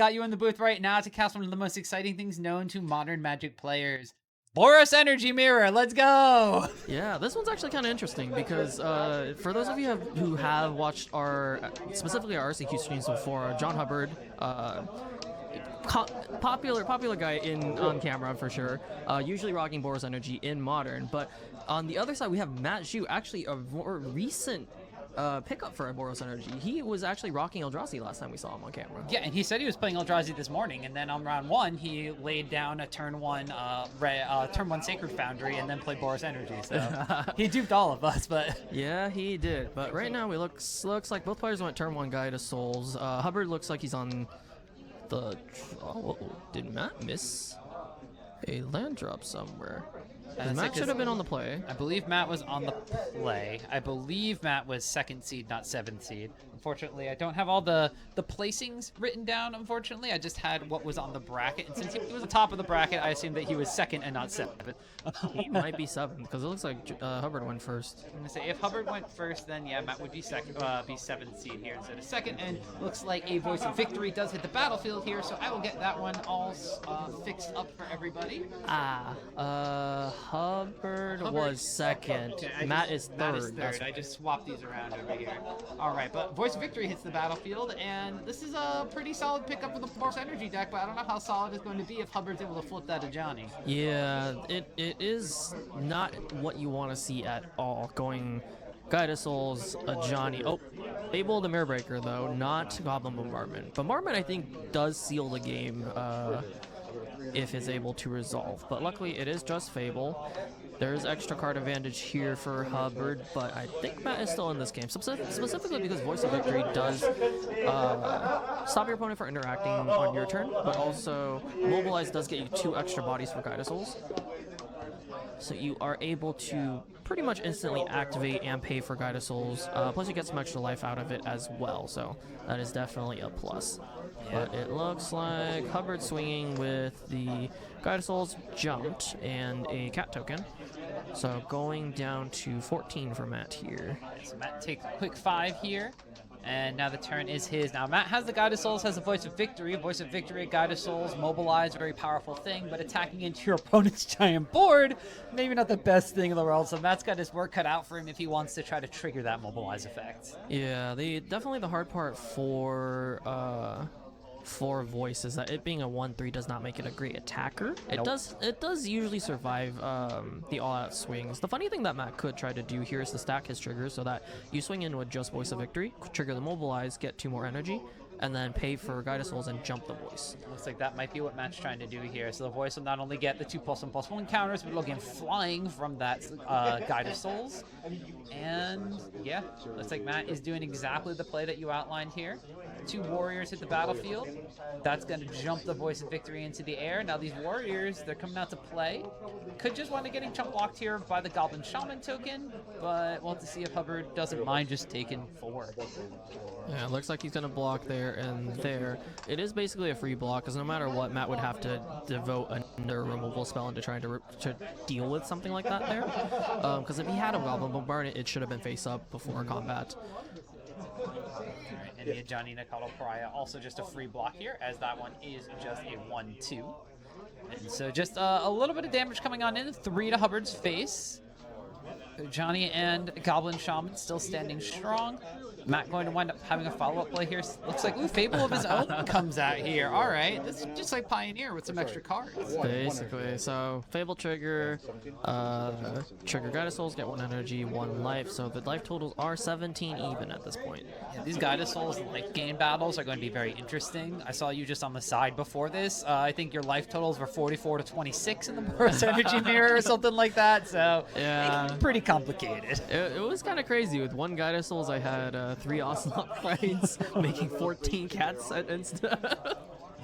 got you in the booth right now to cast one of the most exciting things known to modern Magic players. Boros Energy Mirror, let's go! Yeah, this one's actually kind of interesting because for those of you who have watched specifically our RCQ streams before, John Hubbard, popular guy on camera for sure, usually rocking Boros Energy in Modern, but on the other side we have Matt Zhu, actually a more recent pickup for Boros Energy. He was actually rocking Eldrazi last time we saw him on camera. Yeah, and he said he was playing Eldrazi this morning, and then on round 1 he laid down a turn 1 Sacred Foundry and then played Boros Energy. So he duped all of us, but yeah, he did. But right now, looks like both players went turn 1 Guide of Souls. Hubbard looks like he's on the. Oh, did Matt miss a land drop somewhere? Matt should have been on the play. I believe Matt was on the play. I believe Matt was 2nd seed, not 7th seed. Unfortunately, I don't have all the placings written down, unfortunately. I just had what was on the bracket. And since he was the top of the bracket, I assumed that he was 2nd and not 7th. He might be 7th, because it looks like Hubbard went first. I'm going to say, if Hubbard went first, then yeah, Matt would be 7th seed here instead of 2nd. And looks like a Voice of Victory does hit the battlefield here, so I will get that one all fixed up for everybody. Hubbard was 2nd. Okay, Matt is 3rd. Matt is 3rd. I just swapped these around over here. All right, but Voice of Victory hits the battlefield, and this is a pretty solid pickup for the Boros Energy deck, but I don't know how solid it's going to be if Hubbard's able to flip that to Johnny. Yeah, it is not what you want to see at all, going Guide of Souls, a Johnny. Oh, Fable the Mirror Breaker, though, not Goblin Bombardment. Bombardment, I think, does seal the game if it's able to resolve, but luckily it is just Fable. There's extra card advantage here for Hubbard, but I think Matt is still in this game, specifically because Voice of Victory does stop your opponent from interacting on your turn, but also Mobilize does get you 2 extra bodies for Guide of Souls. So you are able to pretty much instantly activate and pay for Guide of Souls, plus you get some extra life out of it as well, so that is definitely a plus. But it looks like Hubbard swinging with the Guide of Souls jumped and a cat token. So going down to 14 for Matt here. So Matt takes a quick 5 here. And now the turn is his. Now Matt has the Guide of Souls, has a Voice of Victory. Voice of Victory, Guide of Souls, Mobilize, very powerful thing, but attacking into your opponent's giant board, maybe not the best thing in the world. So Matt's got his work cut out for him if he wants to try to trigger that Mobilize effect. Yeah, definitely the hard part for Voice is that it being a 1/3 does not make it a great attacker. It does usually survive the all-out swings. The funny thing that Matt could try to do here is to stack his triggers so that you swing in with just Voice of Victory, trigger the Mobilize, get 2 more energy, and then pay for Guide of Souls and jump the Voice. Looks like that might be what Matt's trying to do here. So the Voice will not only get the 2+1/+1 counters, but it'll get flying from that Guide of Souls. And yeah, looks like Matt is doing exactly the play that you outlined here. 2 warriors hit the battlefield. That's going to jump the Voice of Victory into the air. Now these warriors, they're coming out to play. Could just wind up getting chump blocked here by the Goblin Shaman token, but we'll have to see if Hubbard doesn't mind just taking 4. Yeah, it looks like he's going to block there and there. It is basically a free block, because no matter what, Matt would have to devote another removal spell into trying to deal with something like that there. Because if he had a Goblin Bombardment, it should have been face up before combat. And the Johnny Nicolo Pariah, also just a free block here, as that one is just a 1/2. And so just a little bit of damage coming on in, 3 to Hubbard's face. Johnny and Goblin Shaman still standing strong. Matt going to wind up having a follow-up play here. Looks like, ooh, Fable of his own comes out here. All right, this is just like Pioneer with some extra cards. Basically, so Fable trigger, trigger Guide of Souls, get 1 energy, 1 life. So the life totals are 17 even at this point. Yeah, these Guide of Souls life gain battles are going to be very interesting. I saw you just on the side before this. I think your life totals were 44 to 26 in the Boros Energy Mirror or something like that. So yeah, pretty complicated. It was kind of crazy. With 1 Guide of Souls, I had 3 Ocelot Prides, making 14 cats instead.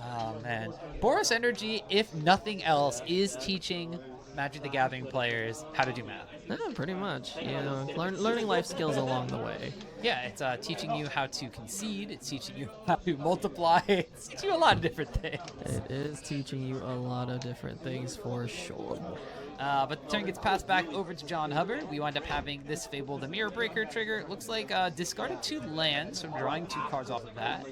Oh man, Boros Energy, if nothing else, is teaching Magic the Gathering players how to do math. Yeah, pretty much. You know, learning life skills along the way. Yeah, it's teaching you how to concede. It's teaching you how to multiply. It's teaching you a lot of different things. It is teaching you a lot of different things for sure. But the turn gets passed back over to John Hubbard. We wind up having this Fable the Mirror Breaker trigger. It looks like discarded 2 lands, so drawing 2 cards off of that.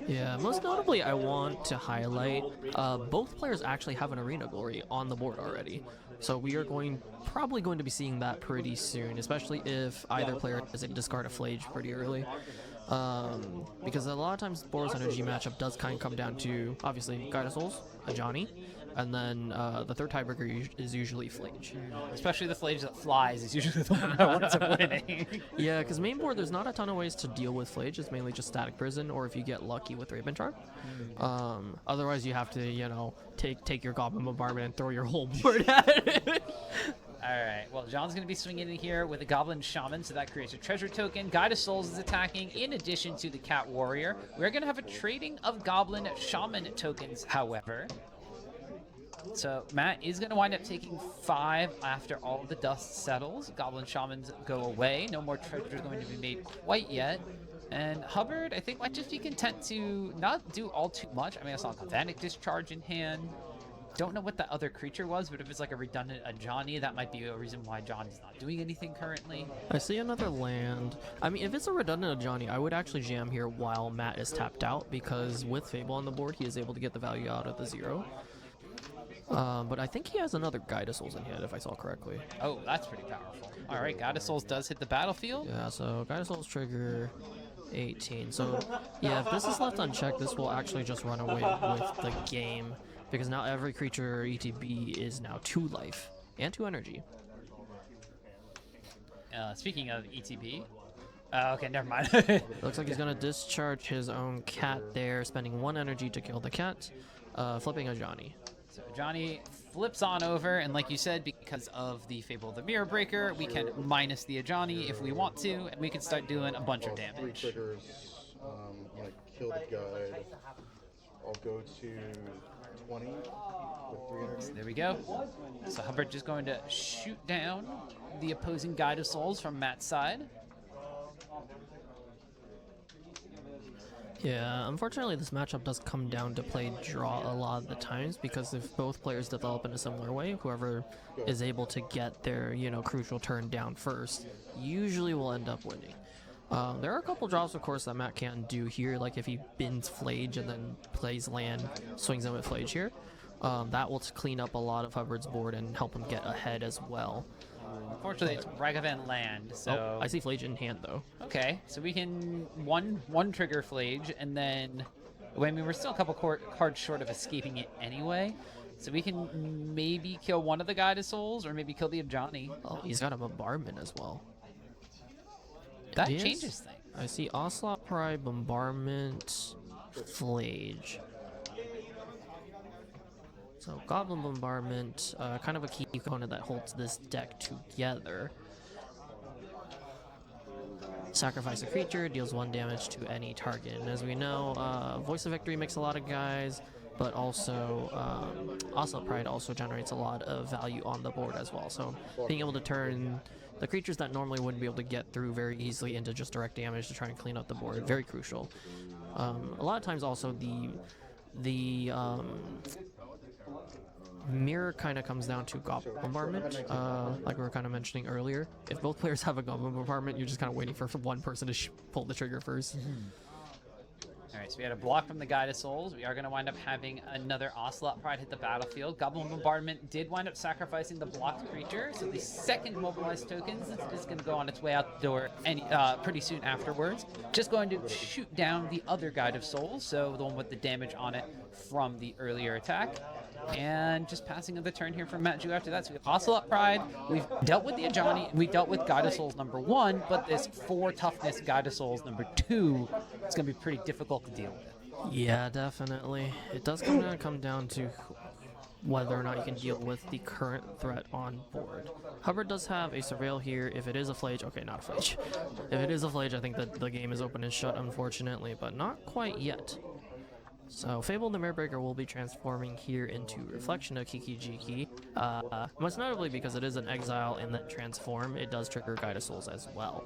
Yeah, most notably, I want to highlight both players actually have an Arena Glory on the board already. So we are probably going to be seeing that pretty soon, especially if either player does discard a Flage pretty early. Because a lot of times Boros Energy matchup does kind of come down to, obviously, Guide of Souls, a Johnny, and then the third tiebreaker is usually Flage. Especially the Flage that flies is usually the one that winds up winning. Yeah, because main board, there's not a ton of ways to deal with Flage. It's mainly just Static Prison, or if you get lucky with Raven Charm. Otherwise, you have to, you know, take your Goblin Bombardment and throw your whole board at it. Alright, well, John's going to be swinging in here with a Goblin Shaman, so that creates a treasure token. Guide of Souls is attacking in addition to the Cat Warrior. We're going to have a trading of Goblin Shaman tokens, however. So Matt is going to wind up taking 5 after all the dust settles. Goblin Shamans go away. No more treasure is going to be made quite yet. And Hubbard, I think, might just be content to not do all too much. I mean, I saw a Galvanic Discharge in hand. Don't know what that other creature was, but if it's like a redundant Ajani, that might be a reason why John is not doing anything currently. I see another land. I mean, if it's a redundant Ajani, I would actually jam here while Matt is tapped out, because with Fable on the board, he is able to get the value out of the 0. But I think he has another Guide of Souls in hand, if I saw correctly. Oh, that's pretty powerful. All right, Guide of Souls does hit the battlefield. Yeah, so Guide of Souls trigger 18. So, yeah, if this is left unchecked, this will actually just run away with the game, because now every creature ETB is now 2 life and 2 energy. Speaking of ETB, okay, never mind. Looks like he's gonna discharge his own cat there, spending 1 energy to kill the cat, flipping a Johnny. So Johnny flips on over, and like you said, because of the Fable of the Mirror Breaker, we can minus the Ajani if we want to, and we can start doing a bunch of damage. 3 triggers. I'm gonna kill the guide. I'll go to 20 with 3 energy. There we go. So Hubbard just going to shoot down the opposing Guide of Souls from Matt's side. Yeah, unfortunately this matchup does come down to play draw a lot of the times, because if both players develop in a similar way, whoever is able to get their, you know, crucial turn down first usually will end up winning. There are a couple drops, of course, that Matt can do here, like if he bins Flage and then plays land, swings in with Flage here. That will clean up a lot of Hubbard's board and help him get ahead as well. Unfortunately, it's Ragavan land, so... Oh, I see Flage in hand, though. Okay, so we can one trigger Flage, and then... I mean, we're still a couple cards short of escaping it anyway, so we can maybe kill one of the Guide of Souls, or maybe kill the Ajani. Oh, he's got a Bombardment as well. That changes things. I see Ocelot Pride, Bombardment, Flage. So Goblin Bombardment, kind of a key component that holds this deck together. Sacrifice a creature, deals 1 damage to any target. And as we know, Voice of Victory makes a lot of guys, but also Ocelot Pride also generates a lot of value on the board as well. So being able to turn the creatures that normally wouldn't be able to get through very easily into just direct damage to try and clean up the board, very crucial. A lot of times also the mirror kind of comes down to Goblin Bombardment, like we were kind of mentioning earlier. If both players have a Goblin Bombardment, you're just kind of waiting for one person to pull the trigger first. Alright, so we had a block from the Guide of Souls. We are going to wind up having another Ocelot Pride hit the battlefield. Goblin Bombardment did wind up sacrificing the blocked creature, so the second mobilized token is going to go on its way out the door pretty soon afterwards. Just going to shoot down the other Guide of Souls, so the one with the damage on it from the earlier attack. And just passing of the turn here from Matt Ju after that. So we have Ocelot Pride, we've dealt with the Ajani, we dealt with Guide of Souls number 1, but this 4 toughness Guide of Souls number 2 is going to be pretty difficult to deal with. Yeah, definitely. It does come down to whether or not you can deal with the current threat on board. Hubbard does have a Surveil here. If it is a Flage, okay, not a Flage. If it is a Flage, I think that the game is open and shut, unfortunately, but not quite yet. So Fable the Mirrorbreaker will be transforming here into Reflection of Kiki Jiki. Most notably because it is an exile in that transform, it does trigger Guide of Souls as well.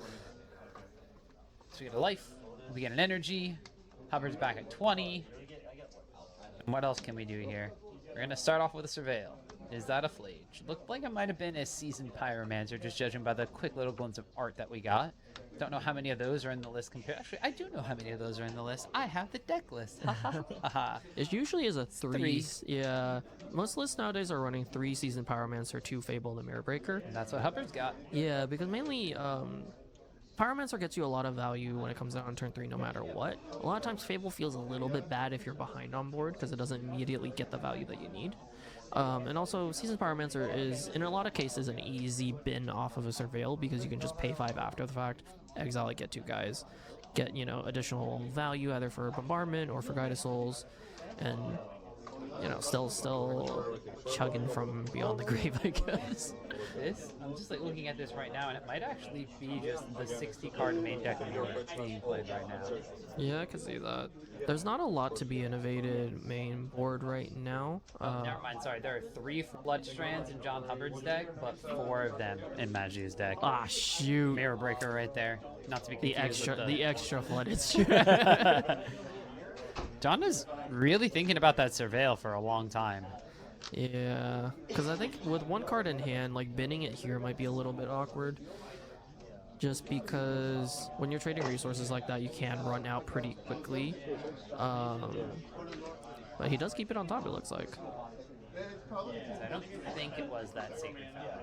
So we get a life, we get an energy, Hubbard's back at 20. And what else can we do here? We're gonna start off with a Surveil. Is that a Flage? Looked like it might have been a Seasoned Pyromancer, just judging by the quick little glimpse of art that we got. Don't know how many of those are in the list compared. Actually, I do know how many of those are in the list. I have the deck list. It usually is a three. Three. Yeah, most lists nowadays are running 3 Seasoned Pyromancer, 2 Fable the Mirrorbreaker. And that's what Hubbard's got. Yeah, because mainly Pyromancer gets you a lot of value when it comes out on turn 3 no matter what. A lot of times Fable feels a little bit bad if you're behind on board because it doesn't immediately get the value that you need. And also, Seasoned Pyromancer is, in a lot of cases, an easy bin off of a Surveil because you can just pay 5 after the fact, exile it, get 2 guys, get, you know, additional value either for Bombardment or for Guide of Souls, and, you know, still chugging from beyond the grave, I guess. This, I'm just like looking at this right now, and it might actually be just the 60 card main deck being played right now. Yeah, I can see that. There's not a lot to be innovated main board right now. Never mind, sorry. There are 3 Flood Strands in John Hubbard's deck, but 4 of them in Magi's deck. Ah, shoot. Mirror Breaker right there. Not to be The confused with extra flooded strand. John is really thinking about that Surveil for a long time. Yeah, because I think with 1 card in hand, like binning it here might be a little bit awkward. Just because when you're trading resources like that, you can run out pretty quickly. But he does keep it on top, it looks like. I don't think it was that Sacred Fountain.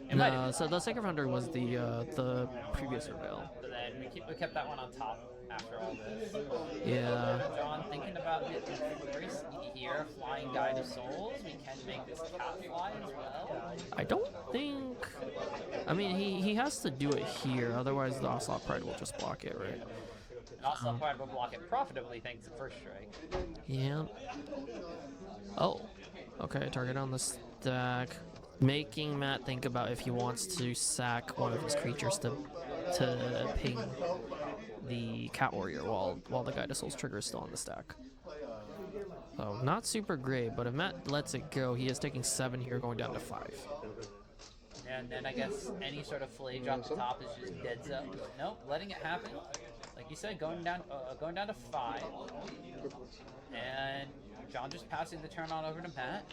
It might have No, been. so the Sacred Hunter was the previous Surveil. But then we kept that one on top after all this. Yeah. John, thinking about it very sneaky here. Flying Guide of Souls. We can make this cat fly as well. I don't think... I mean, he has to do it here, otherwise the Ocelot Pride will just block it, right? And also, Pride will block it profitably thanks to First Strike. Yeah. Oh. Okay, target on the stack. Making Matt think about if he wants to sack one of his creatures to ping the Cat Warrior while the Guide of Souls trigger is still on the stack. So not super great, but if Matt lets it go, he is taking 7 here, going down to 5. And then I guess any sort of flage off the top is just dead zone. Nope, letting it happen. Like you said, going down to 5. And John just passing the turn on over to Matt.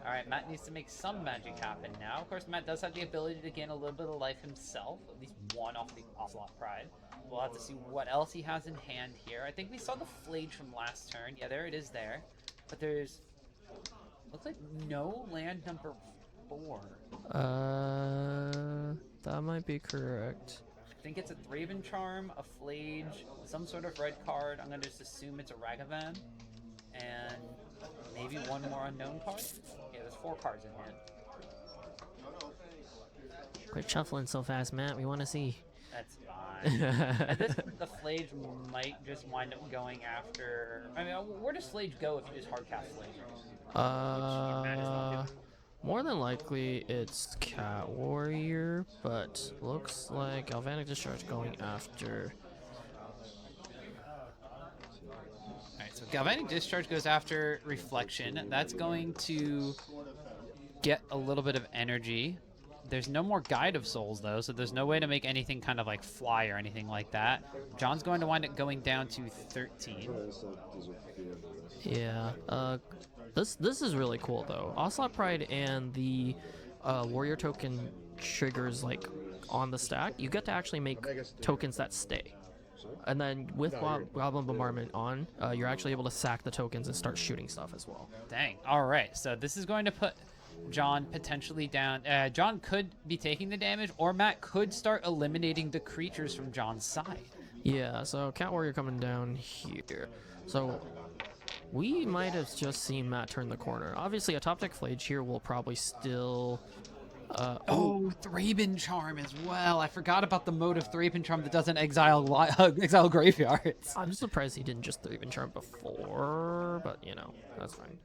All right, Matt needs to make some magic happen now. Of course, Matt does have the ability to gain a little bit of life himself, at least 1 off the Ocelot Pride. We'll have to see what else he has in hand here. I think we saw the flage from last turn. Yeah, there it is there. But there's, looks like no land number 4. That might be correct. I think it's a Thraben Charm, a Flage, some sort of red card. I'm going to just assume it's a Ragavan. And maybe 1 more unknown card? Yeah, there's 4 cards in hand. Quit shuffling so fast, Matt. We want to see. That's fine. At this point, the Flage might just wind up going after... I mean, where does Flage go if you just hardcast Flage? More than likely it's Cat Warrior, but looks like Galvanic Discharge going after... Alright, so Galvanic Discharge goes after Reflection. That's going to get a little bit of energy. There's no more Guide of Souls, though, so there's no way to make anything kind of like fly or anything like that. John's going to wind up going down to 13. Yeah, this is really cool, though. Ocelot Pride and the Warrior token triggers, like, on the stack, you get to actually make tokens that stay. And then with Goblin Bombardment on, you're actually able to sack the tokens and start shooting stuff as well. Dang. All right, so this is going to put John potentially down. John could be taking the damage, or Matt could start eliminating the creatures from John's side. Yeah, so Cat Warrior coming down here. So we might have just seen Matt turn the corner. Obviously, a top deck Flage here will probably still... Oh, Thraben Charm as well. I forgot about the mode of Thraben Charm that doesn't exile exile graveyards. I'm surprised he didn't just Thraben Charm before, but, you know, that's fine.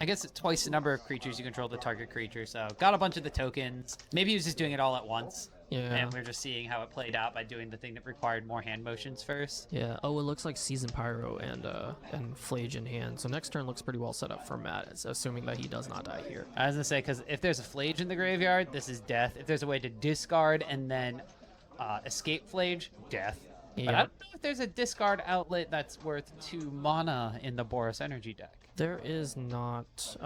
I guess it's twice the number of creatures you control the target creature, so got a bunch of the tokens. Maybe he was just doing it all at once. Yeah. And we're just seeing how it played out by doing the thing that required more hand motions first. Yeah. Oh, it looks like Season Pyro and Flage in hand. So next turn looks pretty well set up for Matt, assuming that he does not die here. I was gonna say, because if there's a Flage in the graveyard, this is death. If there's a way to discard and then escape Flage, death. But I Yeah. don't know if there's a discard outlet that's worth 2 mana in the Boros Energy deck. There is not.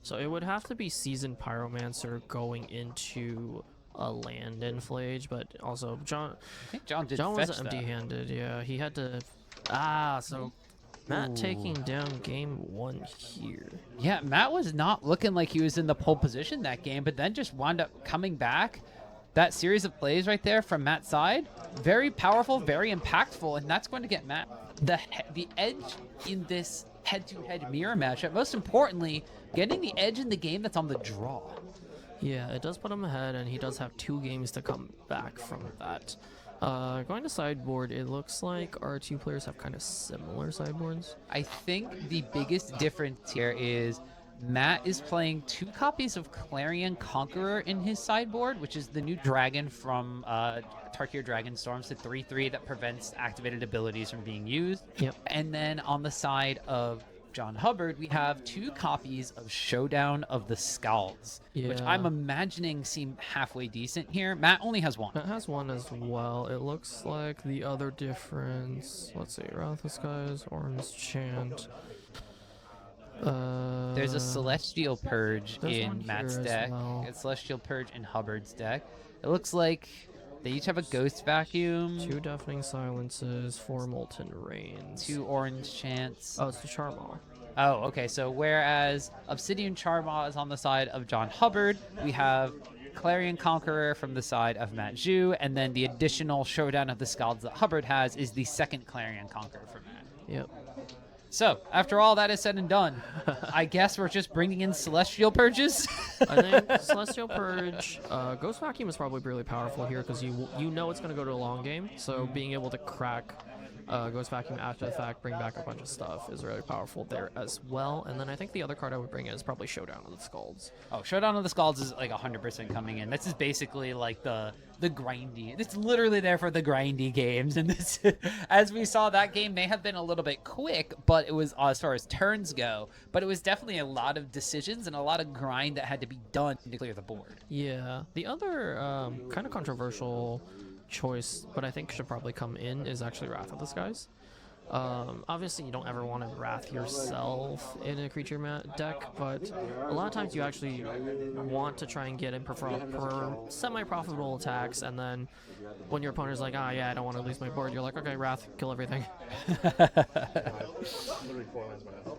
So it would have to be Seasoned Pyromancer going into a land in Flage, but also John. I think John did John fetch was that. empty-handed. Yeah, he had to. So Matt taking down game 1 here. Yeah, Matt was not looking like he was in the pole position that game, but then just wound up coming back. That series of plays right there from Matt's side, very powerful, very impactful, and that's going to get Matt the edge in this head-to-head mirror matchup. Most importantly, getting the edge in the game that's on the draw. Yeah, it does put him ahead, and he does have 2 games to come back from that. Going to sideboard, it looks like our 2 players have kind of similar sideboards. I think the biggest difference here is Matt is playing 2 copies of Clarion Conqueror in his sideboard, which is the new dragon from Tarkir Dragonstorms, the 3/3 that prevents activated abilities from being used. Yep. And then on the side of John Hubbard, we have 2 copies of Showdown of the Scalds, which Yeah. I'm imagining seem halfway decent here. Matt only has 1. It has 1 as well. It looks like the other difference. Let's see, Wrath of Skies, Orange Chant. There's a Celestial Purge there's one in here Matt's as deck. well. It's Celestial Purge in Hubbard's deck. It looks like they each have a Ghost Vacuum, 2 Deafening Silences, 4 Molten Rains. 2 Orange Chants. Oh, it's the Charmaw. Oh, okay. So whereas Obsidian Charmaw is on the side of John Hubbard, we have Clarion Conqueror from the side of Matt Zhu, and then the additional Showdown of the Scalds that Hubbard has is the second Clarion Conqueror for Matt. Yep. So, after all that is said and done, I guess we're just bringing in Celestial Purges? I think Celestial Purge, Ghost Vacuum is probably really powerful here because you know it's going to go to a long game. So being able to crack Ghost Vacuum after the fact, bring back a bunch of stuff is really powerful there as well. And then I think the other card I would bring in is probably Showdown of the Skulls. Oh, Showdown of the Scalds is like 100% coming in. This is basically like the grindy. It's literally there for the grindy games. And this, as we saw, that game may have been a little bit quick, but it was as far as turns go. But it was definitely a lot of decisions and a lot of grind that had to be done to clear the board. Yeah. The other kind of controversial choice, but I think should probably come in, is actually Wrath of the Skies. Obviously, you don't ever want to Wrath yourself in a creature deck, but a lot of times you actually want to try and get in semi-profitable attacks, and then when your opponent's like, yeah, I don't want to lose my board, you're like, okay, Wrath, kill everything.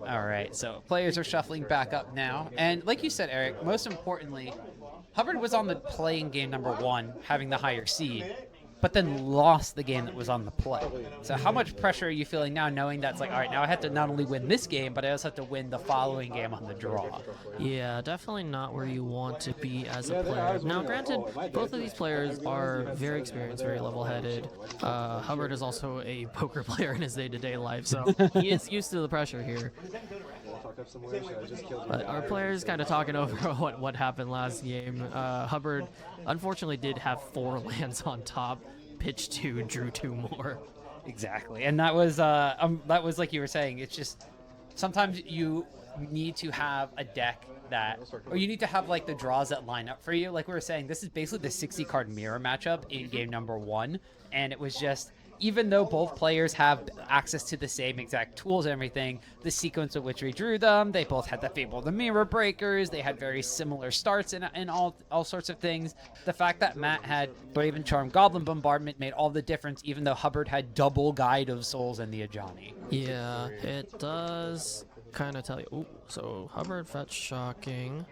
All right, so players are shuffling back up now. And like you said, Eric, most importantly, Hubbard was on the playing game number 1, having the higher seed, but then lost the game that was on the play. So how much pressure are you feeling now, knowing that's like, all right, now I have to not only win this game, but I also have to win the following game on the draw? Yeah, definitely not where you want to be as a player. Now, granted, both of these players are very experienced, very level-headed. Hubbard is also a poker player in his day-to-day life, so he is used to the pressure here. But our players kind of talking over what happened last game. Hubbard, unfortunately, did have 4 lands on top, pitched 2, drew 2 more. Exactly, and that was like you were saying. It's just sometimes you need to have a deck that, or you need to have like the draws that line up for you. Like we were saying, this is basically the 60-card mirror matchup in game number 1, and it was just, even though both players have access to the same exact tools and everything, the sequence of which we drew them, they both had the Fable the Mirror Breakers, they had very similar starts and all sorts of things. The fact that Matt had Brave and Charm Goblin Bombardment made all the difference, even though Hubbard had double Guide of Souls and the Ajani. Yeah, it does kind of tell you. Ooh, so Hubbard fetch Shocking.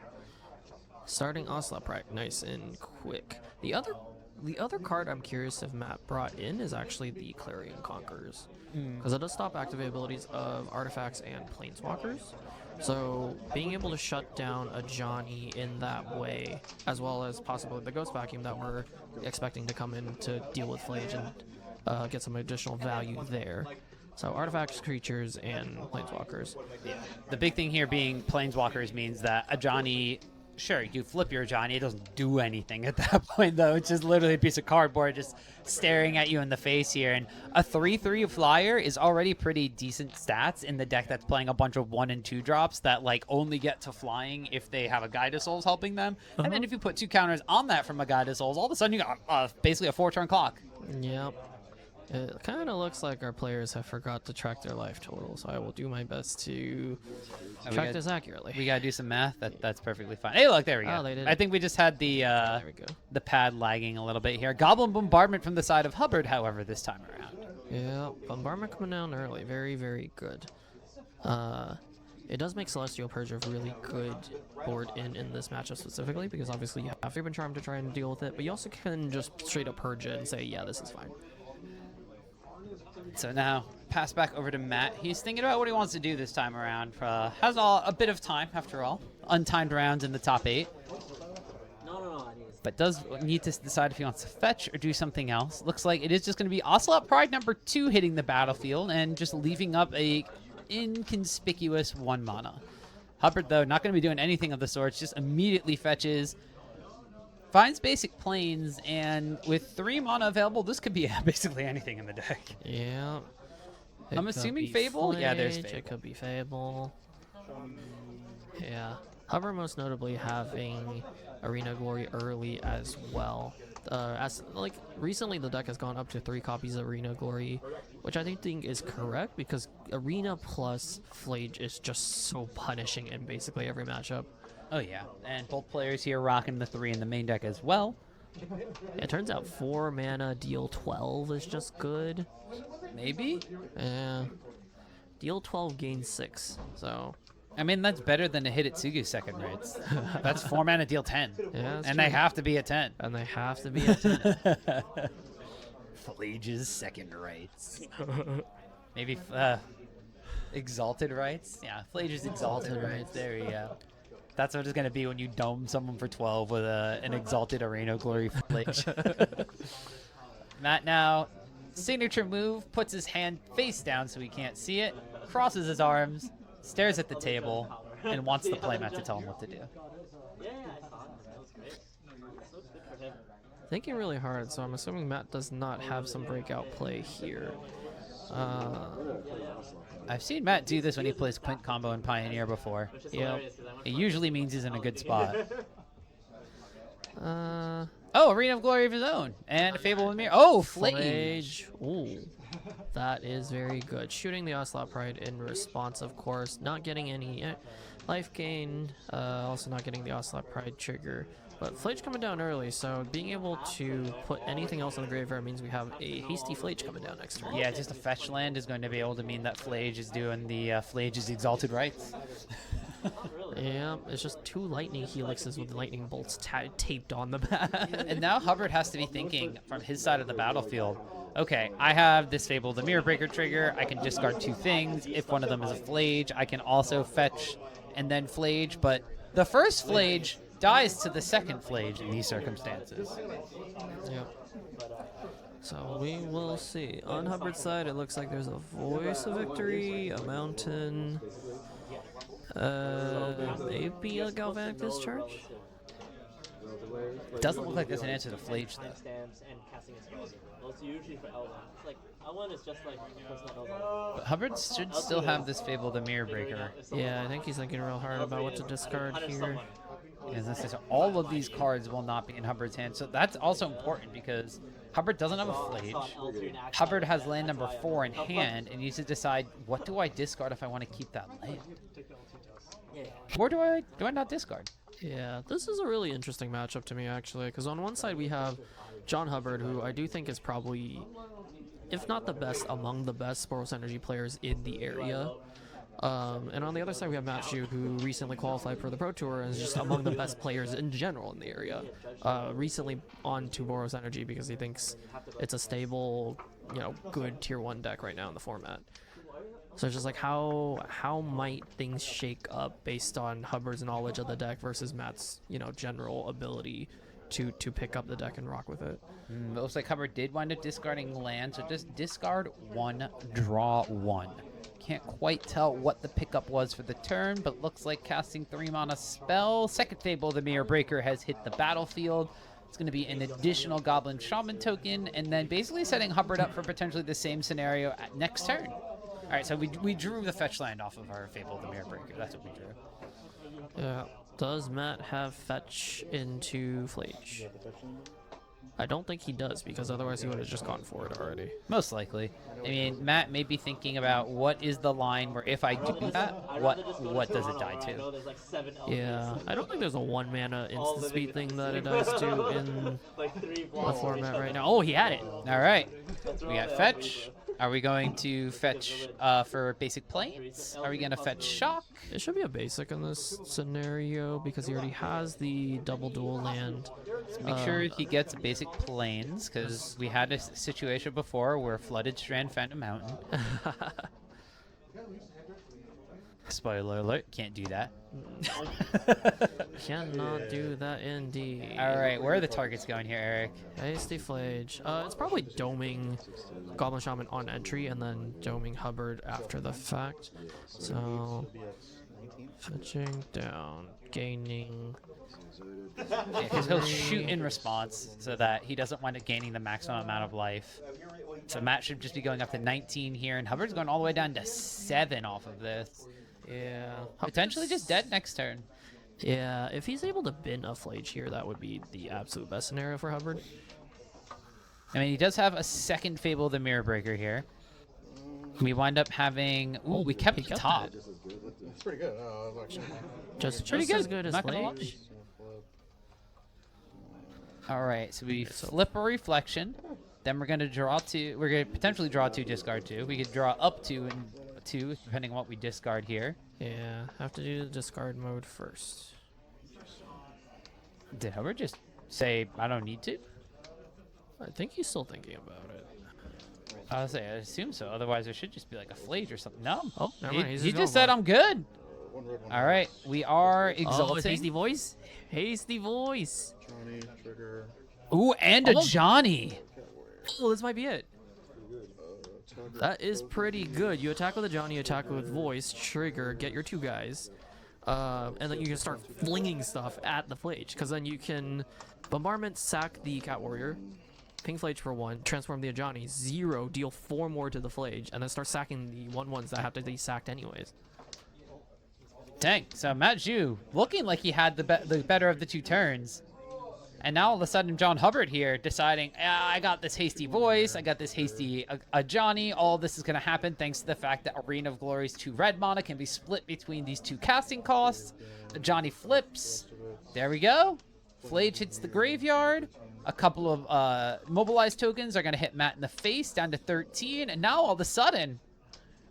Starting Ocelot Pride, nice and quick. The other card I'm curious if Matt brought in is actually the Clarion Conquerors, because it does stop activate abilities of artifacts and planeswalkers. So being able to shut down a Johnny in that way, as well as possibly the Ghost Vacuum that we're expecting to come in to deal with Flage and get some additional value there. So artifacts, creatures, and planeswalkers. Yeah. The big thing here being planeswalkers means that Ajani Sure, you flip your Johnny, it doesn't do anything at that point, though. It's just literally a piece of cardboard just staring at you in the face here. And a 3/3 flyer is already pretty decent stats in the deck that's playing a bunch of 1 and 2 drops that like only get to flying if they have a Guide of Souls helping them. And then if you put 2 counters on that from a Guide of Souls, all of a sudden you got basically a 4-turn clock. Yep. It kind of looks like our players have forgot to track their life total, so I will do my best to track this accurately. We gotta do some math. That's perfectly fine. Hey, look, there we go. Oh, they did I it. think we just had the There we go. the pad lagging a little bit here. Goblin Bombardment from the side of Hubbard, however, this time around. Yeah, Bombardment coming down early. Very, very good. It does make Celestial Purge a really good board in this matchup specifically, because obviously you have Ribbon Charm to try and deal with it, but you also can just straight up purge it and say, yeah, this is fine. So now, pass back over to Matt. He's thinking about what he wants to do this time around. Has a bit of time, after all. Untimed rounds in the top 8. But does need to decide if he wants to fetch or do something else. Looks like it is just going to be Ocelot Pride number 2 hitting the battlefield and just leaving up a inconspicuous 1 mana. Hubbard, though, not going to be doing anything of the sorts. Just immediately fetches, finds basic planes, and with 3 mana available, this could be basically anything in the deck. Yeah. I'm assuming Fable? Yeah, there's Flage, Fable. It could be Fable. Yeah. Hubbard most notably having Arena Glory early as well. As like recently the deck has gone up to 3 copies of Arena Glory, which I think is correct because Arena plus Flage is just so punishing in basically every matchup. Oh, yeah. And both players here rocking the 3 in the main deck as well. It turns out 4 mana deal 12 is just good. Maybe? Yeah. Deal 12 gain 6. So I mean, that's better than a Hidetsugu second rates. That's 4 mana deal 10. yeah, that's And true. they have to be a 10. And they have to be a 10. Flage's second rights. Maybe Exalted Rights? Yeah, Flage's Exalted Exalted Rights. Rights. There we go. That's what it's going to be when you dome someone for 12 with an Exalted Arena Glory Flage. Matt now, signature move, puts his hand face down so he can't see it, crosses his arms, stares at the table, and wants the playmat to tell him what to do. Thinking really hard, so I'm assuming Matt does not have some breakout play here. I've seen Matt do this when he plays Quint combo in Pioneer before. Yeah. It usually means he's in a good spot. Uh, Oh, Arena of Glory of his own. And a Fable with Mirror. Oh, Flage. Flage. Ooh. That is very good. Shooting the Ocelot Pride in response, of course. Not getting any life gain. Also not getting the Ocelot Pride trigger. But Flage coming down early, so being able to put anything else in the graveyard means we have a hasty Flage coming down next turn. Yeah, just a fetch land is going to be able to mean that Flage is doing the Flage's Exalted Rights. Yeah, it's just 2 lightning helixes with lightning bolts taped on the back. And now Hubbard has to be thinking from his side of the battlefield, okay, I have this Fable the Mirror Breaker trigger. I can discard 2 things. If one of them is a Flage, I can also fetch and then Flage. But the first Flage dies to the second Flage in these circumstances. Yep. So we will see. On Hubbard's side, it looks like there's a Voice of Victory, a Mountain, maybe a Galvanic Discharge? Doesn't look like there's an answer to Flage, though. Timestamps and casting a spell. Those are usually for L1. It's like L1 is just like personal L1. But Hubbard should still have this Fable the Mirror Breaker. Yeah, I think he's thinking real hard about what to discard here. As I said, so all of these cards will not be in Hubbard's hand. So that's also important because Hubbard doesn't have a Flage. Hubbard has land number 4 in hand and needs to decide, what do I discard if I want to keep that land? Or do I not discard? Yeah, this is a really interesting matchup to me, actually, because on one side we have John Hubbard, who I do think is probably, if not the best, among the best Boros Energy players in the area. And on the other side we have Matt Shu, who recently qualified for the Pro Tour and is just among the best players in general in the area. Recently on to Boros Energy because he thinks it's a stable, good tier 1 deck right now in the format. So it's just like how might things shake up based on Hubbard's knowledge of the deck versus Matt's, general ability to pick up the deck and rock with it. It looks like Hubbard did wind up discarding land, so just discard 1, draw 1. Can't quite tell what the pickup was for the turn, but looks like casting 3 mana spell. Second Fable of the Mirror Breaker has hit the battlefield. It's going to be an additional Goblin Shaman token, and then basically setting Hubbard up for potentially the same scenario at next turn. All right, so we drew the fetch land off of our Fable of the Mirror Breaker. That's what we drew. Yeah. Does Matt have fetch into Flage? I don't think he does, because otherwise he would have just gone for it already. Most likely. I mean, Matt may be thinking about what is the line where if I do that, what does it die to? Yeah, I don't think there's a 1 mana instant speed thing that it dies to in the format right now. Oh, he had it. All right, we got fetch. Are we going to fetch for basic planes? Are we going to fetch shock? It should be a basic in this scenario because he already has the double dual land. So make sure he gets basic planes, because we had a situation before where flooded Strand Phantom Mountain. Spoiler alert, can't do that. Cannot do that indeed. All right, where are the targets going here, Eric? Hasty Flage. It's probably doming Goblin Shaman on entry and then doming Hubbard after the fact. So, fetching down, gaining. Yeah, because he'll shoot in response so that he doesn't wind up gaining the maximum amount of life. So Matt should just be going up to 19 here, and Hubbard's going all the way down to 7 off of this. Yeah. Potentially just dead next turn. Yeah, if he's able to bin a Flage here, that would be the absolute best scenario for Hubbard. I mean, he does have a second Fable of the Mirror Breaker here. We wind up having... Ooh, we kept the top. It's pretty good. I'm actually Just pretty as good, good as not gonna lie. Flage. All right, so we flip a Reflection. Then we're going to draw 2. We're going to potentially draw 2, discard 2. We could draw up 2 and 2, depending on what we discard here. Yeah, have to do the discard mode first. Did Hubbard just say, I don't need to? I think he's still thinking about it. I was say, I assume so. Otherwise, there should just be like a Flage or something. No. Oh, never mind. He just said, I'm good. All right, we are exalting. Oh, it's Hasty Voice. Hasty Voice. Johnny, trigger. Ooh, and a Johnny. Oh, this might be it. That is pretty good. You attack with a Johnny, attack with Voice, trigger, get your 2 guys, and then you can start flinging stuff at the Flage, because then you can Bombardment, sack the Cat Warrior, ping Flage for 1, transform the Johnny, 0, deal 4 more to the Flage, and then start sacking the 1/1s that have to be sacked anyways. Dang, so Matt Zhu looking like he had the better of the 2 turns. And now all of a sudden, John Hubbard here deciding, I got this hasty Voice, I got this hasty Johnny. All this is going to happen thanks to the fact that Arena of Glory's 2 red mana can be split between these 2 casting costs. Johnny flips. There we go. Flage hits the graveyard. A couple of mobilized tokens are going to hit Matt in the face, down to 13. And now all of a sudden,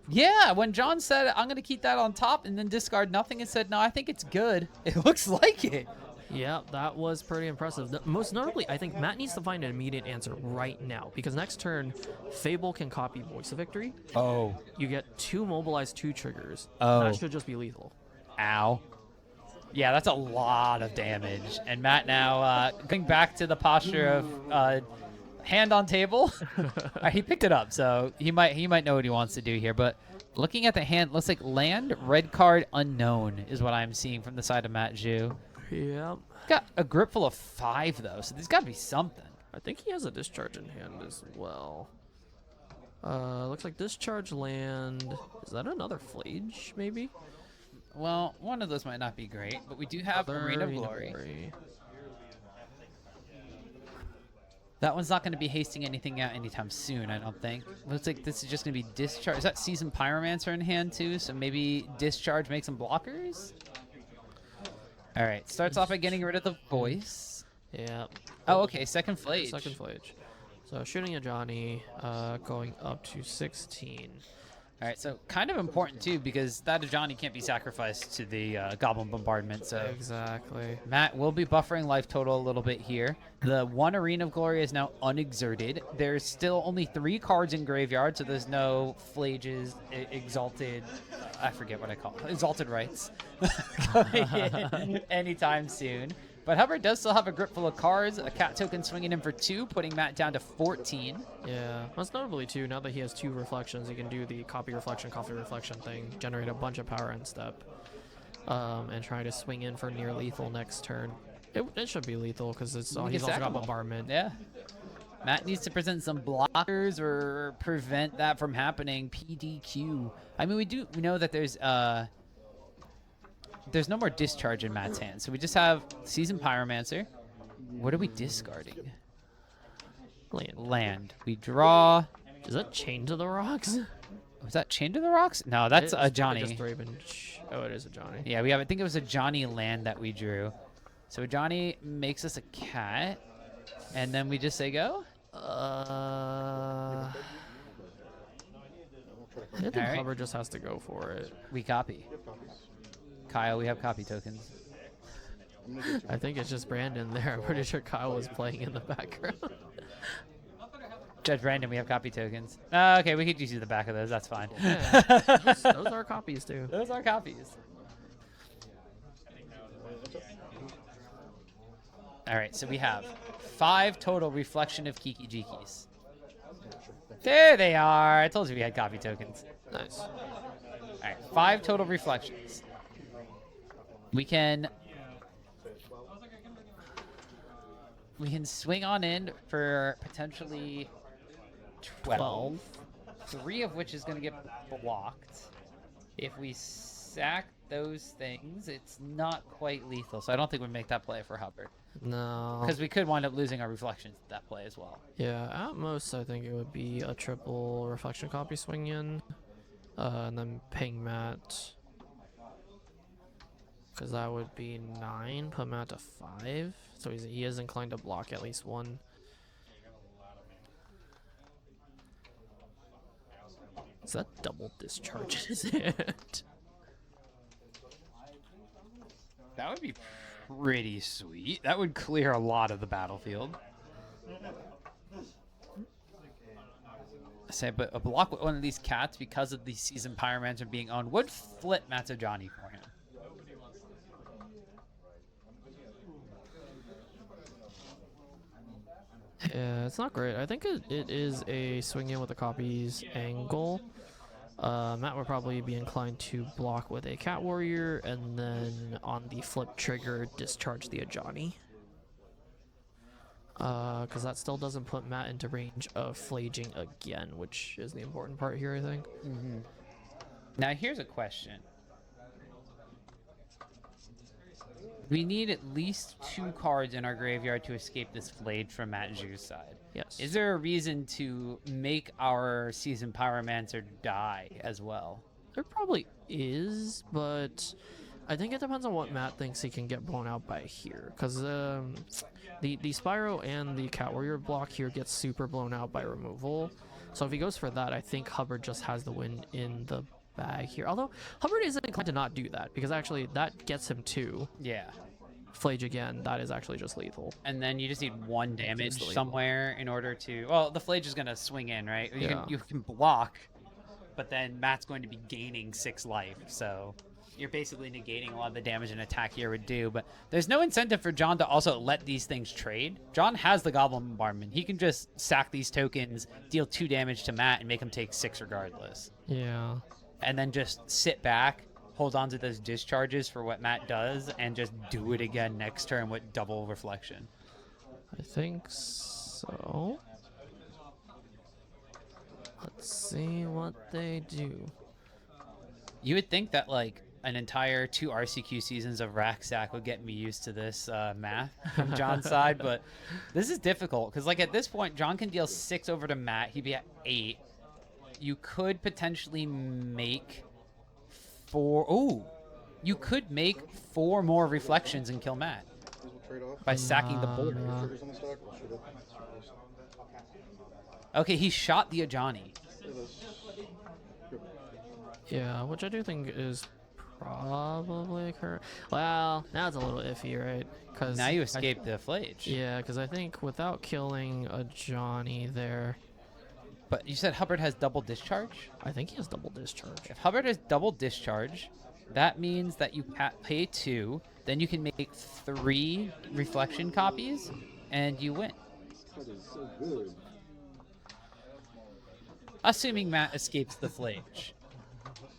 yeah, when John said, I'm going to keep that on top and then discard nothing and said, no, I think it's good. It looks like it. Yeah, that was pretty impressive. Most notably, I think Matt needs to find an immediate answer right now, because next turn, Fable can copy Voice of Victory. Oh. You get 2 mobilized 2 triggers. Oh. That should just be lethal. Ow. Yeah, that's a lot of damage. And Matt now going back to the posture of hand on table. He picked it up, so he might know what he wants to do here. But looking at the hand, looks like land, red card, unknown is what I'm seeing from the side of Matt Zhu. Yep. Got a grip full of 5 though, so there's got to be something. I think he has a discharge in hand as well. Looks like discharge land. Is that another Flage, maybe? Well, one of those might not be great, but we do have Arena of Glory. That one's not going to be hasting anything out anytime soon, I don't think. Looks like this is just going to be discharge. Is that Seasoned Pyromancer in hand too? So maybe discharge makes some blockers? All right, starts off by getting rid of the Voice. Yeah. Oh, okay, second Flage. Second Flage. So shooting a Johnny, going up to 16. All right, so kind of important too, because that Johnny can't be sacrificed to the Goblin Bombardment. So exactly. Matt will be buffering life total a little bit here. The 1 Arena of Glory is now unexerted. There's still only 3 cards in graveyard, so there's no Flages, Exalted, I forget what I call it, Exalted Rights coming in anytime soon. But Hubbard does still have a grip full of cards. A cat token swinging in for 2, putting Matt down to 14. Yeah, most notably too, now that he has 2 reflections, he can do the copy reflection thing, generate a bunch of power end step, and try to swing in for near lethal next turn. It should be lethal because he's also got bombardment. Yeah. Matt needs to present some blockers or prevent that from happening. PDQ. I mean, we know that there's no more discharge in Matt's hand, so we just have Seasoned Pyromancer. What are we discarding? Land. We draw. Is that Chain to the Rocks? Was that Chain to the Rocks? No, that's a Johnny. Oh, it is a Johnny. Yeah, I think it was a Johnny land that we drew. So Johnny makes us a cat, and then we just say go. I think All right. Hubbard just has to go for it. We copy. Kyle, we have copy tokens. I think it's just Brandon there. I'm pretty sure Kyle was playing in the background. Judge Brandon, we have copy tokens. Okay, we could just use the back of those. That's fine. Yeah, those are copies too. Those are copies. All right, so we have 5 total Reflection of Kiki Jikis. There they are. I told you we had copy tokens. Nice. All right, 5 total reflections. We can swing on in for potentially 12. 3 of which is going to get blocked. If we sack those things, it's not quite lethal, so I don't think we make that play for Hubbard. No. Because we could wind up losing our reflections at that play as well. Yeah, at most I think it would be a triple reflection copy swing in, and then ping Matt. Because that would be 9, put Matt to 5. So he is inclined to block at least 1. Is that double discharge? Is it? That would be pretty sweet. That would clear a lot of the battlefield. But a block with one of these cats because of the Seasoned Pyromancer being owned would flip Matsujani for him. Yeah, it's not great. I think it is a swing in with the copies angle. Matt would probably be inclined to block with a Cat Warrior, and then on the flip trigger, discharge the Ajani. Because that still doesn't put Matt into range of flaging again, which is the important part here, I think. Mm-hmm. Now, here's a question. We need at least 2 cards in our graveyard to escape this Flage from Matt Zhu's side. Yes. Is there a reason to make our Seasoned Pyromancer die as well? There probably is, but I think it depends on what Matt thinks he can get blown out by here. Because the Spyro and the Cat Warrior block here gets super blown out by removal. So if he goes for that, I think Hubbard just has the win in the bag here. Although Hubbard isn't inclined to not do that, because actually that gets him 2. Yeah. Flage again, that is actually just lethal. And then you just need 1 damage somewhere in order to... Well, the Flage is going to swing in, right? You can block, but then Matt's going to be gaining 6 life, so you're basically negating a lot of the damage an attack here would do. But there's no incentive for John to also let these things trade. John has the Goblin Bombardment. He can just sack these tokens, deal 2 damage to Matt, and make him take 6 regardless. Yeah. And then just sit back, hold on to those discharges for what Matt does, and just do it again next turn with double reflection. I think so. Let's see what they do. You would think that, like, an entire 2 RCQ seasons of Rack Sack would get me used to this math from John's side, but this is difficult, because, like, at this point, John can deal 6 over to Matt. He'd be at 8. You could potentially make 4... Ooh! You could make 4 more reflections and kill Matt by sacking the board. Okay, he shot the Ajani. Yeah, which I do think is probably correct. Well, now it's a little iffy, right? Because now you escape the Flage. Yeah, because I think without killing a Johnny there... But you said Hubbard has double discharge? I think he has double discharge. If Hubbard has double discharge, that means that you pay 2, then you can make 3 reflection copies, and you win. Assuming Matt escapes the flage.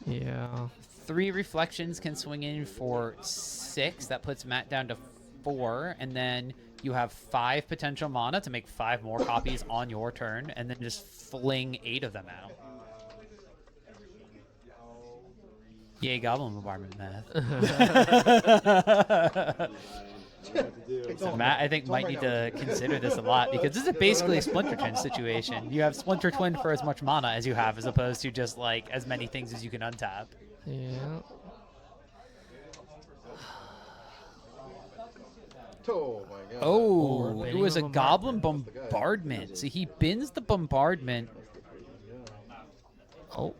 Yeah. 3 reflections can swing in for 6. That puts Matt down to 4, and then you have 5 potential mana to make 5 more copies on your turn, and then just fling 8 of them out. Yay, Goblin Bombardment math. So Matt, I think, might need to consider this a lot, because this is basically a Splinter Twin situation. You have Splinter Twin for as much mana as you have, as opposed to just, like, as many things as you can untap. Yeah. Oh my god. Oh, it binning was the a Goblin Bombardment. Bombardment. So he bins the Bombardment. Oh.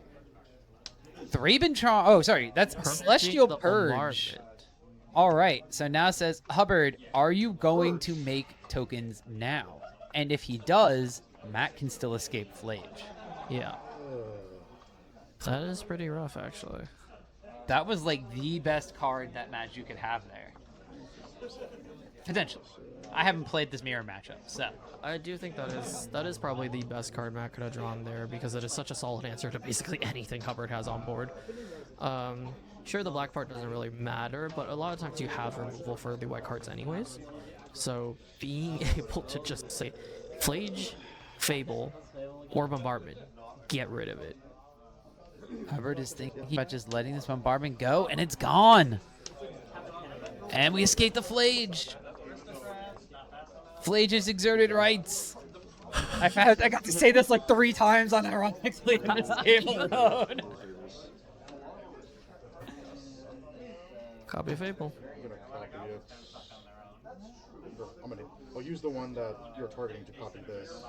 Thraben Charm. Oh, sorry. That's Celestial the Purge. Bombardment. All right. So now it says, Hubbard, are you going to make tokens now? And if he does, Matt can still escape Flage. Yeah. That is pretty rough, actually. That was like the best card that Matt you could have there. Potentially. I haven't played this mirror matchup, so. I do think that is probably the best card Matt could have drawn there, because it is such a solid answer to basically anything Hubbard has on board. Sure, the black part doesn't really matter, but a lot of times you have removal for the white cards anyways. So being able to just say Flage, Fable, or Bombardment, get rid of it. Hubbard is thinking about just letting this Bombardment go, and it's gone. And we escaped the Flage. Flage's exerted rights. I got to say this like 3 times on ironically in this game alone. Copy of Fable. I'm gonna copy it. I'll use the one that you're targeting to copy this.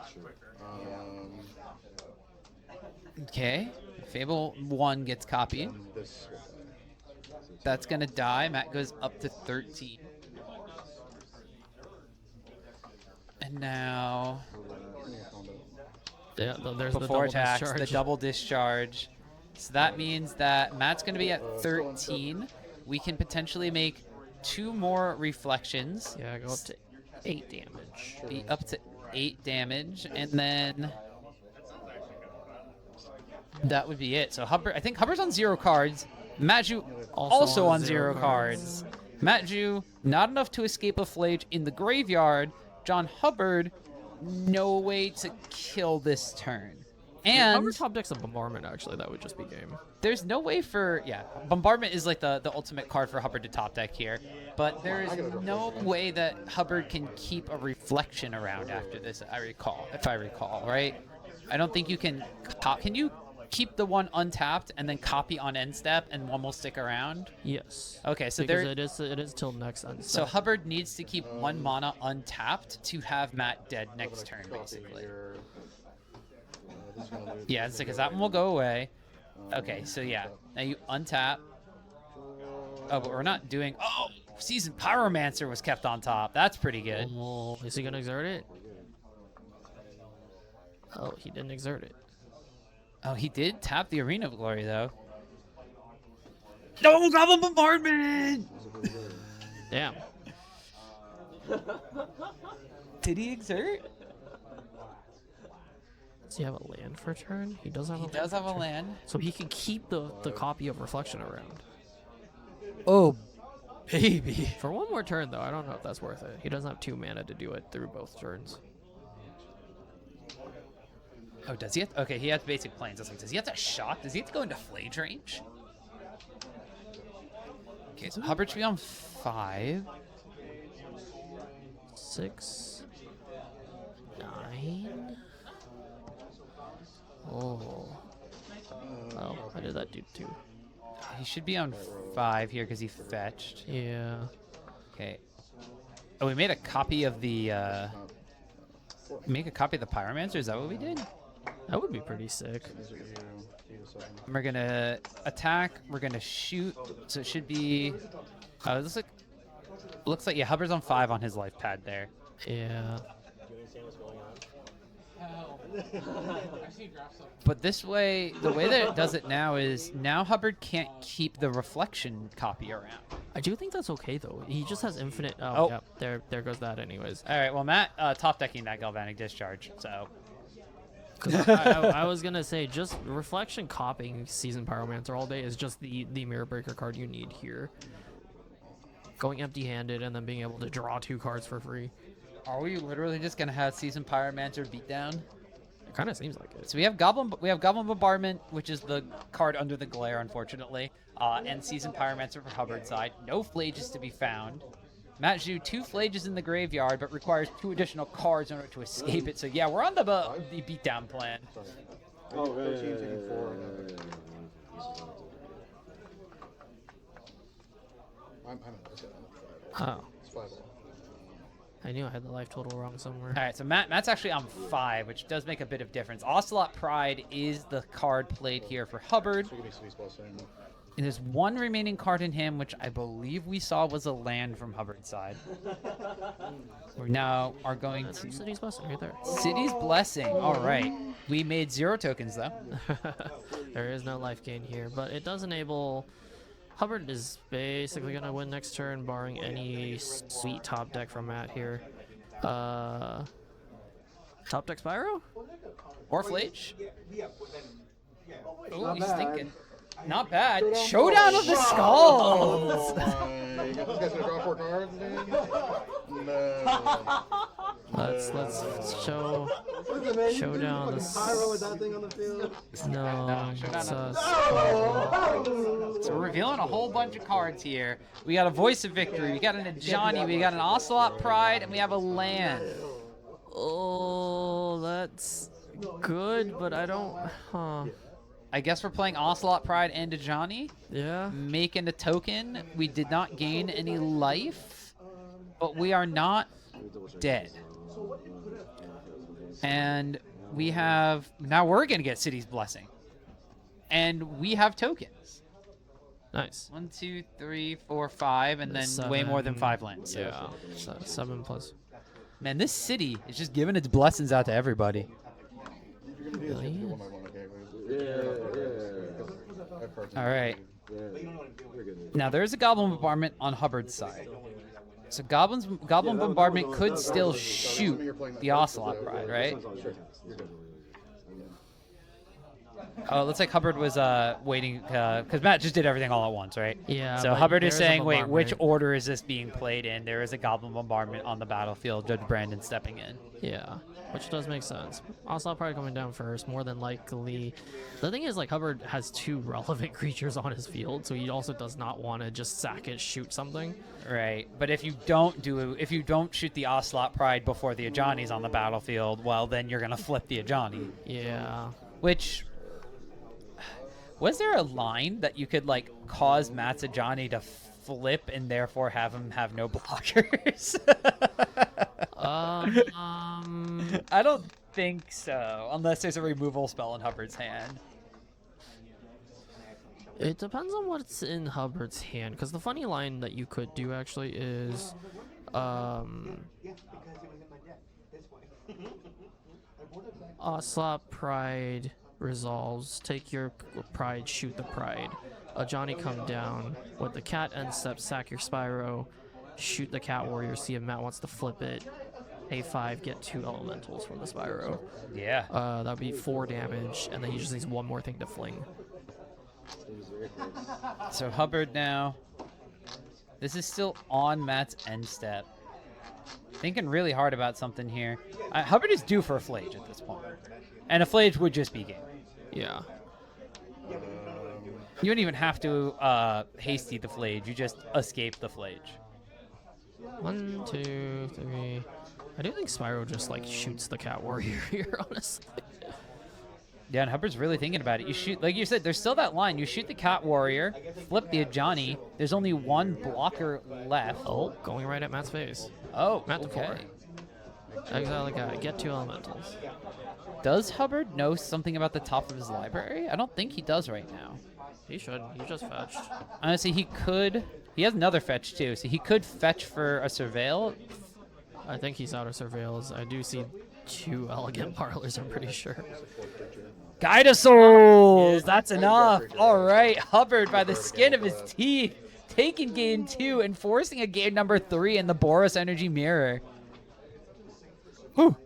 Okay. Fable 1 gets copied. And this. That's gonna die. Matt goes up to 13. And now, Yeah, there's before the double attacks, discharge. the double discharge. So that means that Matt's gonna be at 13. We can potentially make 2 more reflections. Yeah, go up to 8 damage. Be up to 8 damage, and then that would be it. So Hubbard, I think Hubbard's on 0 cards. Matju also on 0 cards. Matju, not enough to escape a Flage in the graveyard. John Hubbard, no way to kill this turn. And Hubbard top decks a Bombardment, actually, that would just be game. there's no way for, yeah, Bombardment is like the ultimate card for Hubbard to top deck here. But there is no way that Hubbard can keep a reflection around after this, if I recall, right? I don't think you can, can you keep the one untapped and then copy on end step and one will stick around? Yes. Okay, so because it is till next end. so Hubbard needs to keep 1 mana untapped to have Matt dead next turn, basically. Yeah, it's because that one will go away. Okay, so yeah, now you untap. Oh, but we're not doing. Oh, Seasoned Pyromancer was kept on top. That's pretty good. Oh, is he gonna exert it? Oh, he didn't exert it. Oh, he did tap the Arena of Glory though. No, Goblin Bombardment! Damn. Did he exert? Does he have a land for turn? He does have. He does have a land. So he can keep the copy of Reflection around. Oh, baby. For 1 more turn, though, I don't know if that's worth it. He doesn't have 2 mana to do it through both turns. Oh, does he have? Okay, he has basic planes. I was like, does he have to shock? Does he have to go into Flage range? Okay, so Hubbard should be on 5. 6, 9. Oh. Oh, I did that dude too. He should be on 5 here because he fetched. Yeah. Okay. Oh, we made a copy of the. Make a copy of the Pyromancer. Is that what we did? That would be pretty sick. We're gonna attack. We're gonna shoot. So it should be. Oh, this looks like yeah. Hubbard's on 5 on his life pad there. Yeah. But this way, the way that it does it now is now Hubbard can't keep the reflection copy around. I do think that's okay though. He just has infinite. Oh, Oh. yeah. There goes that. Anyways. All right, well, Matt top decking that Galvanic Discharge, so 'Cause I was gonna say just reflection copying Seasoned Pyromancer all day is just the Mirror Breaker card you need here. Going empty-handed and then being able to draw 2 cards for free. are we literally just gonna have Seasoned Pyromancer beatdown? It kind of seems like it. So we have Goblin Bombardment, which is the card under the glare, unfortunately, and Seasoned Pyromancer for Hubbard's side. No Flages to be found. Matt Zhu, 2 Flages in the graveyard, but requires 2 additional cards in order to escape it. So yeah, we're on the beatdown plan. Oh, 13, taking 4. I'm Oh, It's 5. I knew I had the life total wrong somewhere. All right, so Matt's actually on 5, which does make a bit of difference. Ocelot Pride is the card played here for Hubbard. So give me City's Blessing. And there's 1 remaining card in him, which I believe we saw was a land from Hubbard's side. We now are going That's to City's Blessing right there. City's Blessing. All right. We made 0 tokens, though. There is no life gain here, but it does enable. Hubbard is basically gonna win next turn, barring any sweet top deck from Matt here. Top deck Spyro? Or Flage. Oh, he's thinking. Not bad. Showdown of the Skulls! Oh my! You got this guy's gonna draw 4 cards, dude? No. Let's show down the Pyro with that thing on the field. no. So we're revealing a whole bunch of cards here. We got a Voice of Victory, we got an Ajani, we got an Ocelot Pride, and we have a land. Oh, that's good, but I don't. Huh. I guess we're playing Ocelot Pride and Ajani. Yeah. Making a token. We did not gain any life, but we are not dead. And we have, now we're going to get City's Blessing. And we have tokens. Nice. 1, 2, 3, 4, 5, and then way more than 5 lands. So, Yeah. 7 plus. man, this city is just giving its blessings out to everybody. Really? All right. Now there's a Goblin Bombardment on Hubbard's side. So Goblin Bombardment could still shoot the Ocelot Pride, right? Oh, it looks like Hubbard was waiting because Matt just did everything all at once, right? Yeah. So but Hubbard is there's a saying, wait, which bombardment. order is this being played in? There is a Goblin Bombardment on the battlefield. Judge Brandon stepping in. Yeah, which does make sense. Ocelot probably coming down first, more than likely. The thing is, like, Hubbard has 2 relevant creatures on his field, so he also does not want to just sack it, shoot something. Right, but if you don't shoot the Ocelot Pride before the Ajani's on the battlefield, well, then you're gonna flip the Ajani. Yeah. Which, was there a line that you could like cause Matt's Ajani to flip and therefore have him have no blockers? I don't think so, unless there's a removal spell in Hubbard's hand. It depends on what's in Hubbard's hand, because the funny line that you could do actually is, Ocelot Pride resolves, take your Pride, shoot the Pride. Johnny come down with the cat end step, sack your Spyro, shoot the Cat Warrior, see if Matt wants to flip it. A5, get 2 elementals from the Spyro. Yeah. That would be 4 damage, and then he just needs 1 more thing to fling. So Hubbard now. This is still on Matt's end step. Thinking really hard about something here. Hubbard is due for a Flage at this point. And a Flage would just be game. Yeah. You don't even have to hasty the Flage. You just escape the Flage. 1, 2, 3. I do think Spyro just like shoots the Cat Warrior here, honestly. Yeah, and Hubbard's really thinking about it. You shoot, like you said, there's still that line. You shoot the Cat Warrior, flip the Ajani. There's only 1 blocker left. Oh, going right at Matt's face. Oh, Matt to okay. 4. Exile the guy. Get 2 elementals. Does Hubbard know something about the top of his library? I don't think he does right now. He should. He just fetched. Honestly, he could. He has another fetch too, so he could fetch for a Surveil. I think he's out of surveils. I do see 2 elegant parlors, I'm pretty sure. Guide of Souls! That's enough! Alright, Hubbard, by the skin of his teeth, taking game 2 and forcing a game number 3 in the Boros Energy mirror. Whew.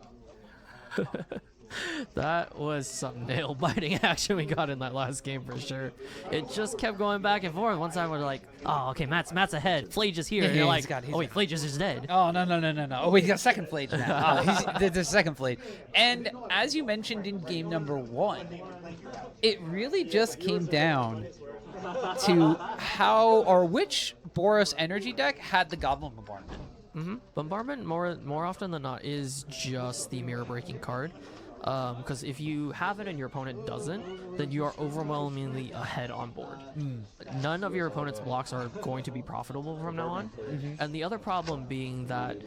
That was some nail-biting action we got in that last game for sure. It just kept going back and forth. One time we're like, oh, okay, Matt's ahead. Flage is here. And you're like, oh wait, Flage is dead. Oh, no. Oh, wait, he's got second Flage now. There's a second Flage. And as you mentioned in game number 1, it really just came down to how or which Boros Energy deck had the Goblin Bombardment. Bombardment, more often than not, is just the mirror-breaking card. Because if you have it and your opponent doesn't, then you are overwhelmingly ahead on board. None of your opponent's blocks are going to be profitable from now on. And the other problem being that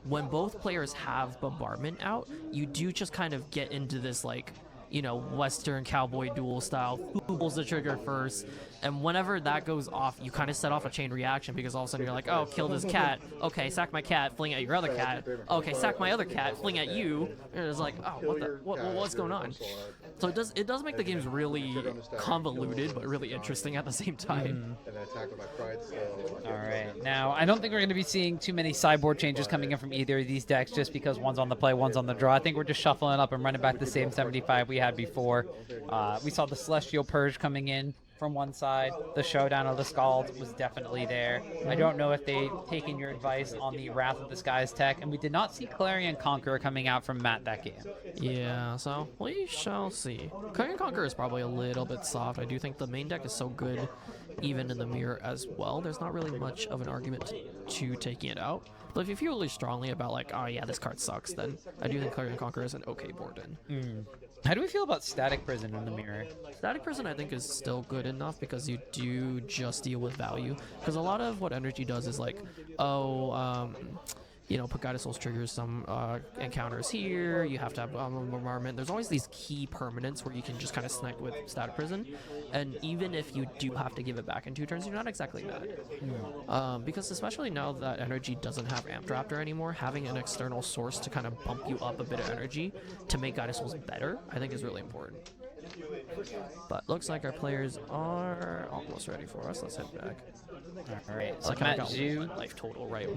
when both players have Bombardment out, you do just kind of get into this, like, you know, Western cowboy duel style, who pulls the trigger first, and whenever that goes off, you kind of set off a chain reaction because all of a sudden you're like, oh, kill this cat, okay, sack my cat, fling at your other cat, okay, sack my other cat, fling at you, and it's like, oh, what's going on? So it does make the games really convoluted, but really interesting at the same time. And then attack with my Pride still. All right. Now, I don't think we're going to be seeing too many sideboard changes coming in from either of these decks just because one's on the play, one's on the draw. I think we're just shuffling up and running back the same 75 we had before. We saw the Celestial Purge coming in from one side. The Showdown of the Scald was definitely there. I don't know if they've taken your advice on the Wrath of the Skies tech, and we did not see Clarion Conqueror coming out from Matt that game. Yeah, so we shall see. Clarion Conqueror is probably a little bit soft. I do think the main deck is so good, even in the mirror as well. There's not really much of an argument to taking it out. But if you feel really strongly about, like, oh yeah, this card sucks, then I do think Clarion Conqueror is an okay board in. How do we feel about Static Prison in the mirror? Static Prison, I think, is still good enough because you do just deal with value. Because a lot of what Energy does is like, you know, put Guided Souls triggers some encounters here. You have to have Bombardment. There's always these key permanents where you can just kind of snipe with Static Prison. And even if you do have to give it back in 2 turns, you're not exactly mad. Because especially now that Energy doesn't have Amped Raptor anymore, having an external source to kind of bump you up a bit of energy to make Guided Souls better, I think is really important. But looks like our players are almost ready for us. Let's head back. All right, so Like, Matt I got Zhu. life total right.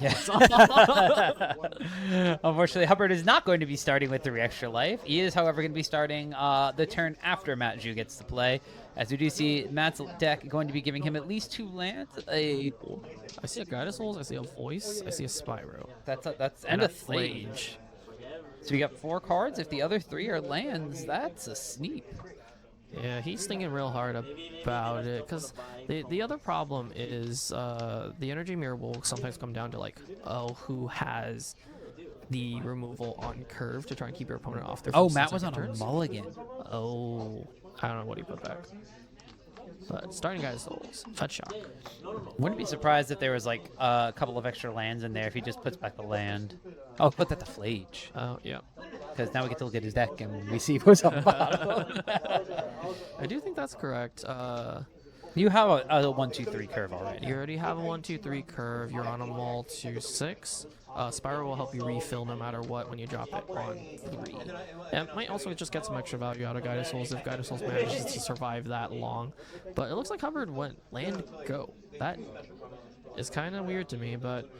Unfortunately, Hubbard is not going to be starting with 3 extra life. He is, however, going to be starting the turn after Matt Zhu gets to play. As we do see Matt's deck going to be giving him at least 2 lands. I see a Guided Souls, I see a Voice, I see a Spyro. That's And a a Flage. So we got 4 cards. If the other 3 are lands, that's a sneak. Yeah, he's thinking real hard about it, because the other problem is the Energy Mirror will sometimes come down to, like, oh, who has the removal on curve to try and keep your opponent off their Oh, first and Matt was on second a turns. mulligan. Oh, I don't know what he put back. But starting Guided Souls, Fetch Shock. Wouldn't be surprised if there was like a couple of extra lands in there if he just puts back the land. Oh, put that to Flage. Oh, yeah. Because now we get to look at his deck and we see who's on the bottom. I do think that's correct. You have a 1-2-3 curve already. You already have a 1-2-3 curve. You're on a mull to 6. Spyro will help you refill no matter what when you drop it on 3. And might also just get some extra value out of Guided Souls if Guided Souls manages to survive that long. But it looks like Hubbard went land go. That is kind of weird to me, but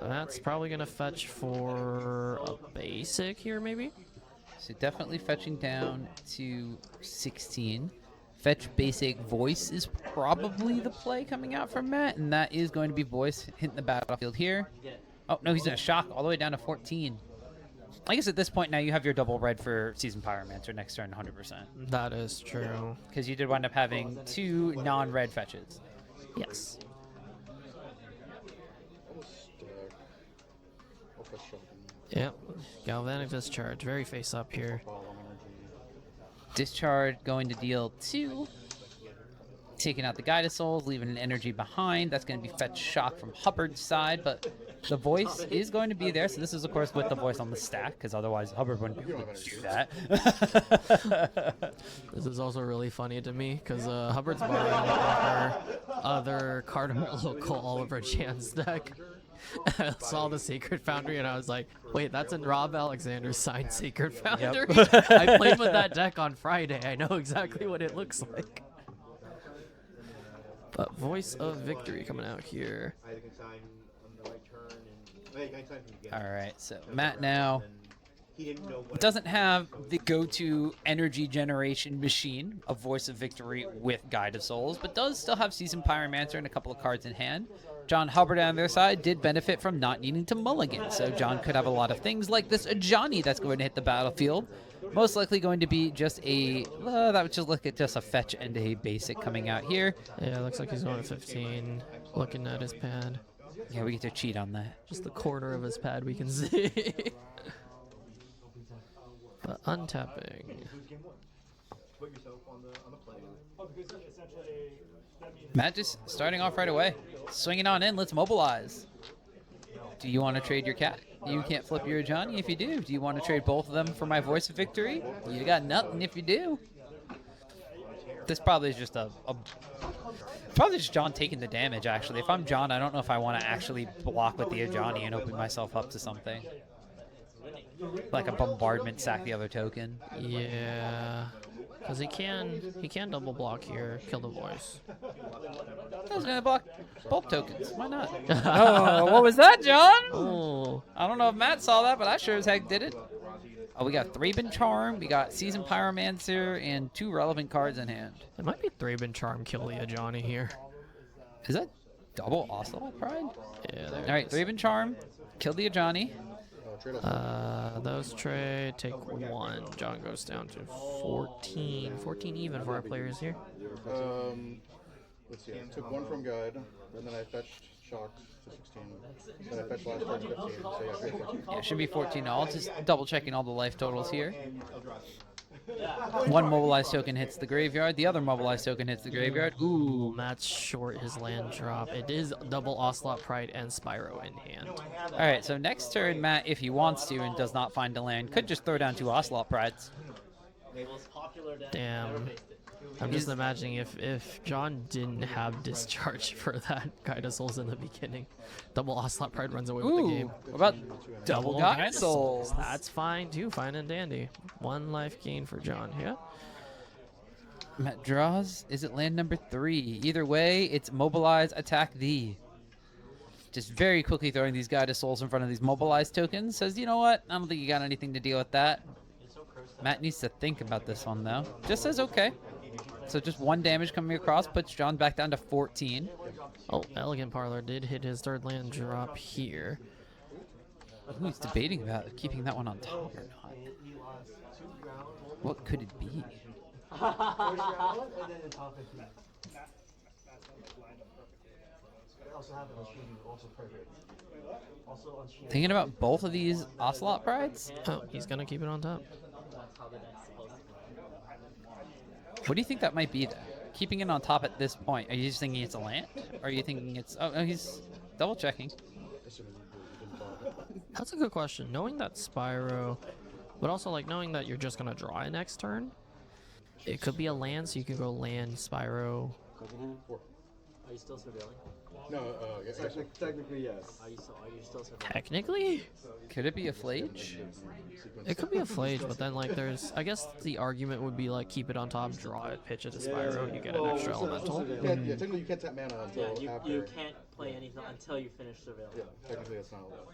that's probably going to fetch for a basic here, maybe? So definitely fetching down to 16. Fetch basic Voice is probably the play coming out from Matt, and that is going to be Voice hitting the battlefield here. Oh, no, he's going to shock all the way down to 14. I guess at this point now you have your double red for Seasoned Pyromancer next turn 100%. That is true. Because you did wind up having 2 non-red fetches. Yes. Yep. Galvanic Discharge. Very face up here. Discharge going to deal 2. Taking out the Guided Souls, leaving an energy behind. That's going to be Fetch Shock from Hubbard's side, but the Voice is going to be there. So this is, of course, with the Voice on the stack, because otherwise Hubbard wouldn't be able to do that. This is also really funny to me, because Hubbard's borrowing our other Cardinal local Oliver Chan's deck. I saw the Sacred Foundry and I was like, wait, that's in Rob Alexander's signed Sacred Foundry? Yep. I played with that deck on Friday. I know exactly what it looks like. But Voice of Victory coming out here. I can sign on the right turn, and I can sign from the beginning. All right, so Matt now He didn't know what doesn't have the go-to energy generation machine of Voice of Victory with Guide of Souls, but does still have Seasoned Pyromancer and a couple of cards in hand. John Hubbard on their side did benefit from not needing to mulligan, so John could have a lot of things like this Ajani that's going to hit the battlefield. Most likely going to be just a, that would just look at just a fetch and a basic coming out here. Yeah, looks like he's going 15. Looking at his pad. Yeah, we get to cheat on that. Just the corner of his pad we can see. But untapping. put yourself on the play. Matt just starting off right away. Swinging on in, let's mobilize. Do you want to trade your cat? You can't flip your Johnny if you do. Do you want to trade both of them for my Voice of Victory? You got nothing if you do. This probably is just probably just John taking the damage, actually. If I'm John, I don't know if I want to actually block with the Ajani and open myself up to something. Like a bombardment, sack the other token. Yeah. Because he can double block here, kill the voice. I was gonna block both tokens. Why not? Oh, what was that, John? Oh. I don't know if Matt saw that, but I sure as heck did it. Oh, we got Thraben Charm, we got Seasoned Pyromancer, and 2 relevant cards in hand. It might be Thraben Charm kill the Ajani here. Is that double Ocelot Pride? Yeah, there All right, it is. Thraben Charm, kill the Ajani. Those trade take 1. John goes down to 14. 14 even for our players here. Let's see. I took 1 from Guide, and then I fetched Shock to 16. Then I fetched last turn 15. So yeah, trade 14. Yeah, it should be 14 all. Just double checking all the life totals here. 1 mobilized token hits the graveyard. The other mobilized token hits the graveyard. Ooh. Matt's short his land drop. It is double Ocelot Pride and Spyro in hand. All right, so next turn, Matt, if he wants to and does not find a land, could just throw down 2 Ocelot Prides. Damn. I'm just imagining if John didn't have discharge for that Guide of Souls in the beginning, double Ocelot Pride runs away with the Ooh, game. what about double Guide of Souls? That's fine too, fine and dandy. 1 life gain for John, yeah? Matt draws. Is it land number 3? Either way, it's mobilize, attack thee. Just very quickly throwing these Guide of Souls in front of these mobilized tokens. Says, you know what? I don't think you got anything to deal with that. Matt needs to think about this one, though. Just says okay. So just 1 damage coming across puts John back down to 14. Oh, Elegant Parlor did hit his 3rd land drop here. Ooh, he's debating about keeping that one on top or not. What could it be? Thinking about both of these Ocelot Prides? Oh, he's gonna keep it on top. What do you think that might be, though? Keeping it on top at this point. Are you just thinking it's a land? Or are you thinking it's... Oh, no, he's double checking. That's a good question. Knowing that Spyro, but also like knowing that you're just gonna draw it next turn, it could be a land, so you can go land Spyro. Are you still surveilling? No, yeah, I guess so. Technically, yes. Are you still surveilling? Technically, Could it be a Flage? it could be a Flage, but then like there's, I guess the argument would be like keep it on top, draw it, pitch it to Spyro, you get an extra elemental. Yeah, technically you can't tap mana Yeah, until after. you can't play anything until you finish surveilling. Yeah, technically that's not allowed.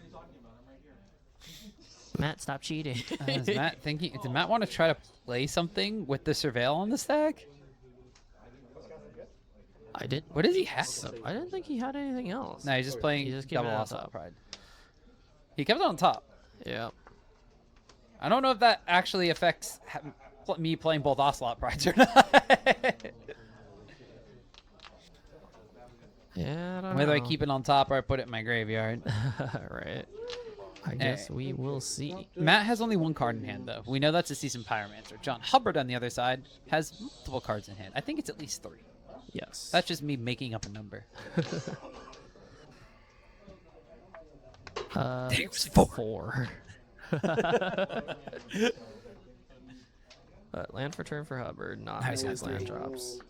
Matt, stop cheating. Is Matt thinking... Did Matt want to try to play something with the Surveil on the stack? I did. What does he have? So, I didn't think he had anything else. No, he's just playing He's just keeping double it on Ocelot top. Pride. He kept it on top. Yeah. I don't know if that actually affects me playing both Ocelot Prides or not. Yeah, I don't Whether know. I keep it on top or I put it in my graveyard. Right. I guess we will see. Matt has only 1 card in hand, though. We know that's a Seasoned Pyromancer. John Hubbard, on the other side, has multiple cards in hand. I think it's at least 3. Yes. That's just me making up a number. It was 4. But land for turn for Hubbard, not Nice, his land 3. drops.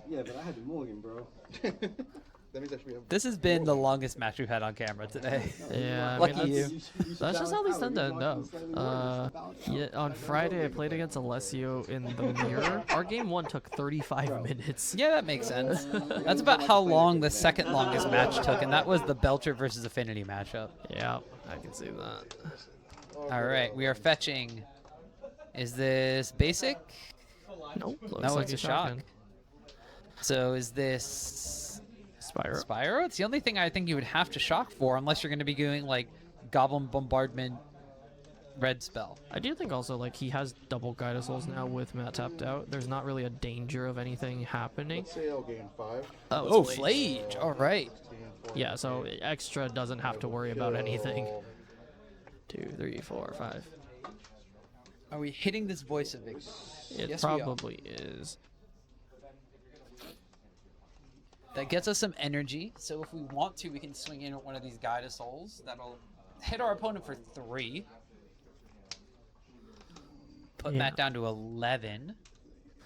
Yeah, but I had the Morgan, bro. That means actually we have. This has been the longest match we've had on camera today. Yeah, I Lucky mean, you. that's just how these tend to end up. Yeah, on Friday I played against Alessio in the mirror. Our game 1 took 35 minutes. Yeah, that makes sense. That's about how long the second longest match took, and that was the Belcher versus Affinity matchup. Yeah, I can see that. All right, we are fetching. Is this basic? Nope. Looks No, like it's a he's shock. shotgun. So is this Spyro. Spyro? It's the only thing I think you would have to shock for, unless you're going to be doing like Goblin Bombardment red spell. I do think also like he has double Guidasols now with Matt tapped out. There's not really a danger of anything happening. Let's say I'll gain 5. Oh, it's Flage. All right. 16, Yeah, so extra doesn't have to worry about anything. 2, 3, 4, 5. Are we hitting this voice of victory? It Yes, we are. probably is. That gets us some energy. So if we want to, we can swing in with one of these Guided Souls. That'll hit our opponent for 3. Put Yeah. that down to 11.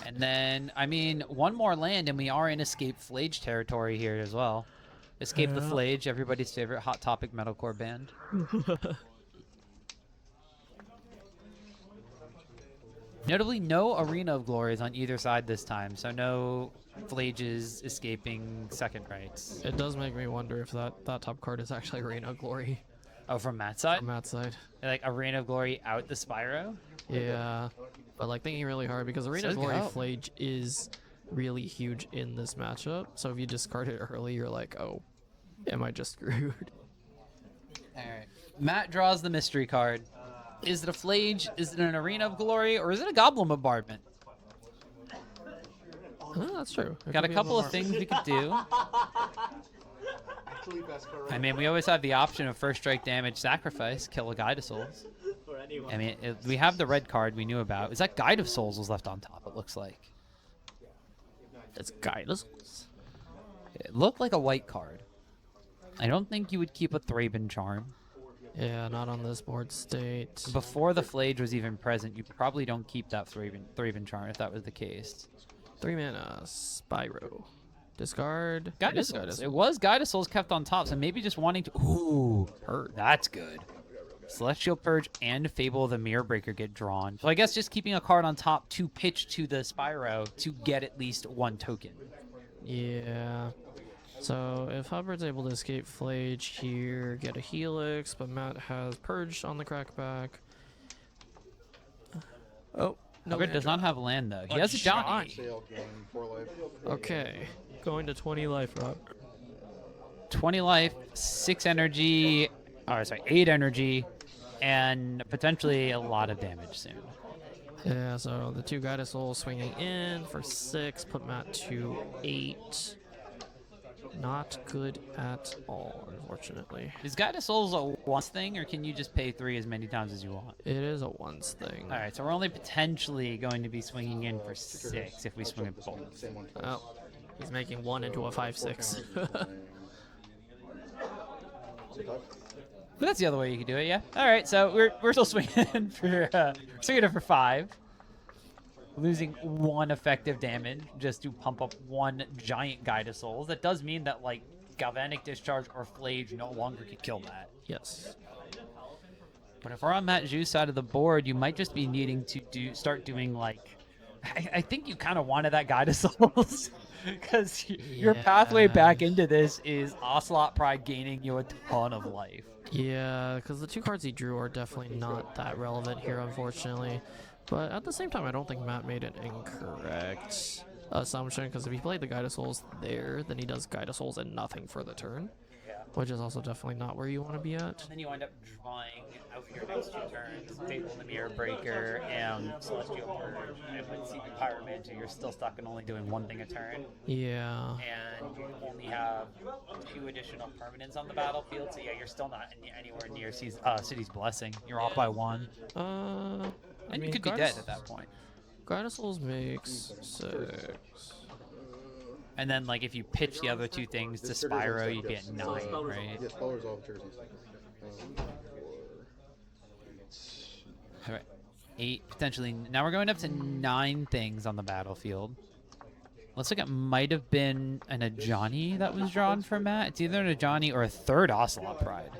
And then, I mean, one more land, and we are in Escape Flage territory here as well. Escape the Yeah. Flage, everybody's favorite Hot Topic metalcore band. Notably, no Arena of Glories on either side this time, so no Flages escaping second rights. It does make me wonder if that top card is actually Arena of Glory Oh, from Matt's side? from Matt's side. Like Arena of Glory out the Spyro? Yeah, but like thinking really hard because Arena of So Glory go. Flage is really huge in this matchup. So if you discard it early, you're like, oh, am I just screwed? Alright. Matt draws the mystery card. Is it a Flage? Is it an Arena of Glory? Or is it a Goblin Bombardment? That's true. It Got could a be couple of more- things we could do. Actually, best card I mean, we always have the option of first strike damage, sacrifice, kill a Guide of Souls. For anyone. I mean, we have the red card we knew about. Is that Guide of Souls was left on top, it looks like. It's Guidasols. It looked like a white card. I don't think you would keep a Thraben Charm. Yeah, not on this board state. Before the Flage was even present, you probably don't keep that Thraben Charm if that was the case. 3 mana, Spyro. Discard. Guide It of is Souls. Guidasols. It was Guide of Souls kept on top, so maybe just wanting to... Ooh, that's good. Celestial Purge and Fable of the Mirror Breaker get drawn. So I guess just keeping a card on top to pitch to the Spyro to get at least 1 token. Yeah. So if Hubbard's able to escape Flage here, get a Helix, but Matt has Purge on the crackback. Oh, no. Hubbard does not have land, though. He has a Johnny. say I'll gain 4 life. Okay, going to 20 life, Rob. 20 life, 6 energy, or sorry, 8 energy, and potentially a lot of damage soon. Yeah, so the 2 Guided Souls swinging in for 6, put Matt to 8. Not good at all, unfortunately. Is Guide of Souls a once thing, or can you just pay 3 as many times as you want? It is a once thing. Alright, so we're only potentially going to be swinging in for 6 if we swing it both. Same one twice. Oh, he's making 1 into a 5/6. Say 5? But that's the other way you could do it, yeah. Alright, so we're still swinging for 5. Losing 1 effective damage just to pump up 1 giant Guide of Souls. That does mean that, like, Galvanic Discharge or Flage no longer can kill that. Yes. But if we're on Matt Zhu's side of the board, you might just be needing to start doing, like... I think you kind of wanted that Guide of Souls. Because your pathway Yeah. back into this is Ocelot Pride gaining you a ton of life. Yeah, because the 2 cards he drew are definitely not that relevant here, unfortunately. But at the same time, I don't think Matt made an incorrect assumption, because if he played the Guide of Souls there, then he does Guide of Souls and nothing for the turn, which is also definitely not where you want to be at. Then you wind up drawing out your next 2 turns, Fable in the Mirror Breaker and Celestial Purge. And with Secret Pyromancer, you're still stuck in only doing 1 thing a turn. Yeah. And you only have 2 additional permanents on the battlefield, so yeah, you're still not anywhere near City's Blessing. You're off by 1. And you could be dead at that point. Guide of Souls makes 6. And then, like, if you pitch the other 2 things to Spyro, you get 9, right? Yes, spell resolve triggers instant. All right. 8, potentially. Now we're going up to 9 things on the battlefield. Looks like it might have been an Ajani that was drawn for Matt. It's either an Ajani or a third Ocelot Pride.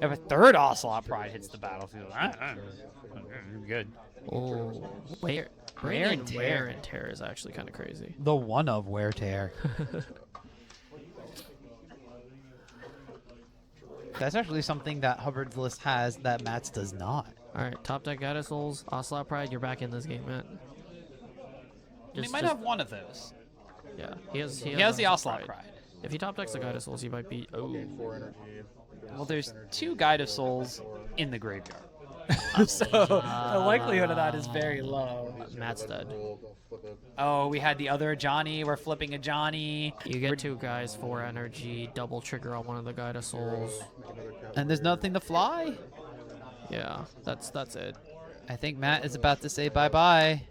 If a third Ocelot Pride hits the battlefield, good. Oh, wear and tear is actually kind of crazy. The one of wear tear. That's actually something that Hubbard's list has that Matt's does not. All right, top deck Guided Souls, Ocelot Pride. You're back in this game, Matt. He might have one of those. Yeah, he has the Ocelot Pride. If he top decks the Guided Souls, he might be. Oh, Gain 4 energy. Well, there's 2 Guide of Souls in the graveyard. So the likelihood of that is very low. Matt's dead. Oh, we had the other Ajani. We're flipping a Ajani. You get 2 guys, 4 energy, double trigger on one of the Guided Souls. And there's nothing to fly. Yeah, that's it. I think Matt is about to say bye-bye.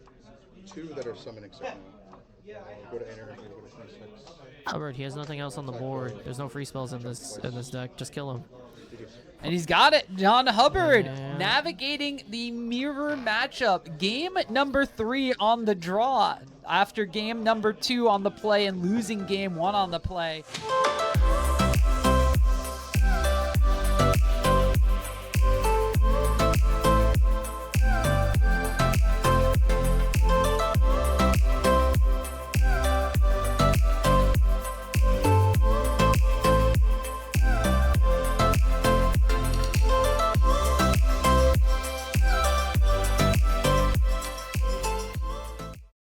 2 that are summoning signal. Go to energy, go to 26. Hubbard, he has nothing else on the board. There's no free spells in this deck. Just kill him. And he's got it. John Hubbard Yeah. navigating the mirror matchup. Game number 3 on the draw after game number 2 on the play and losing game 1 on the play.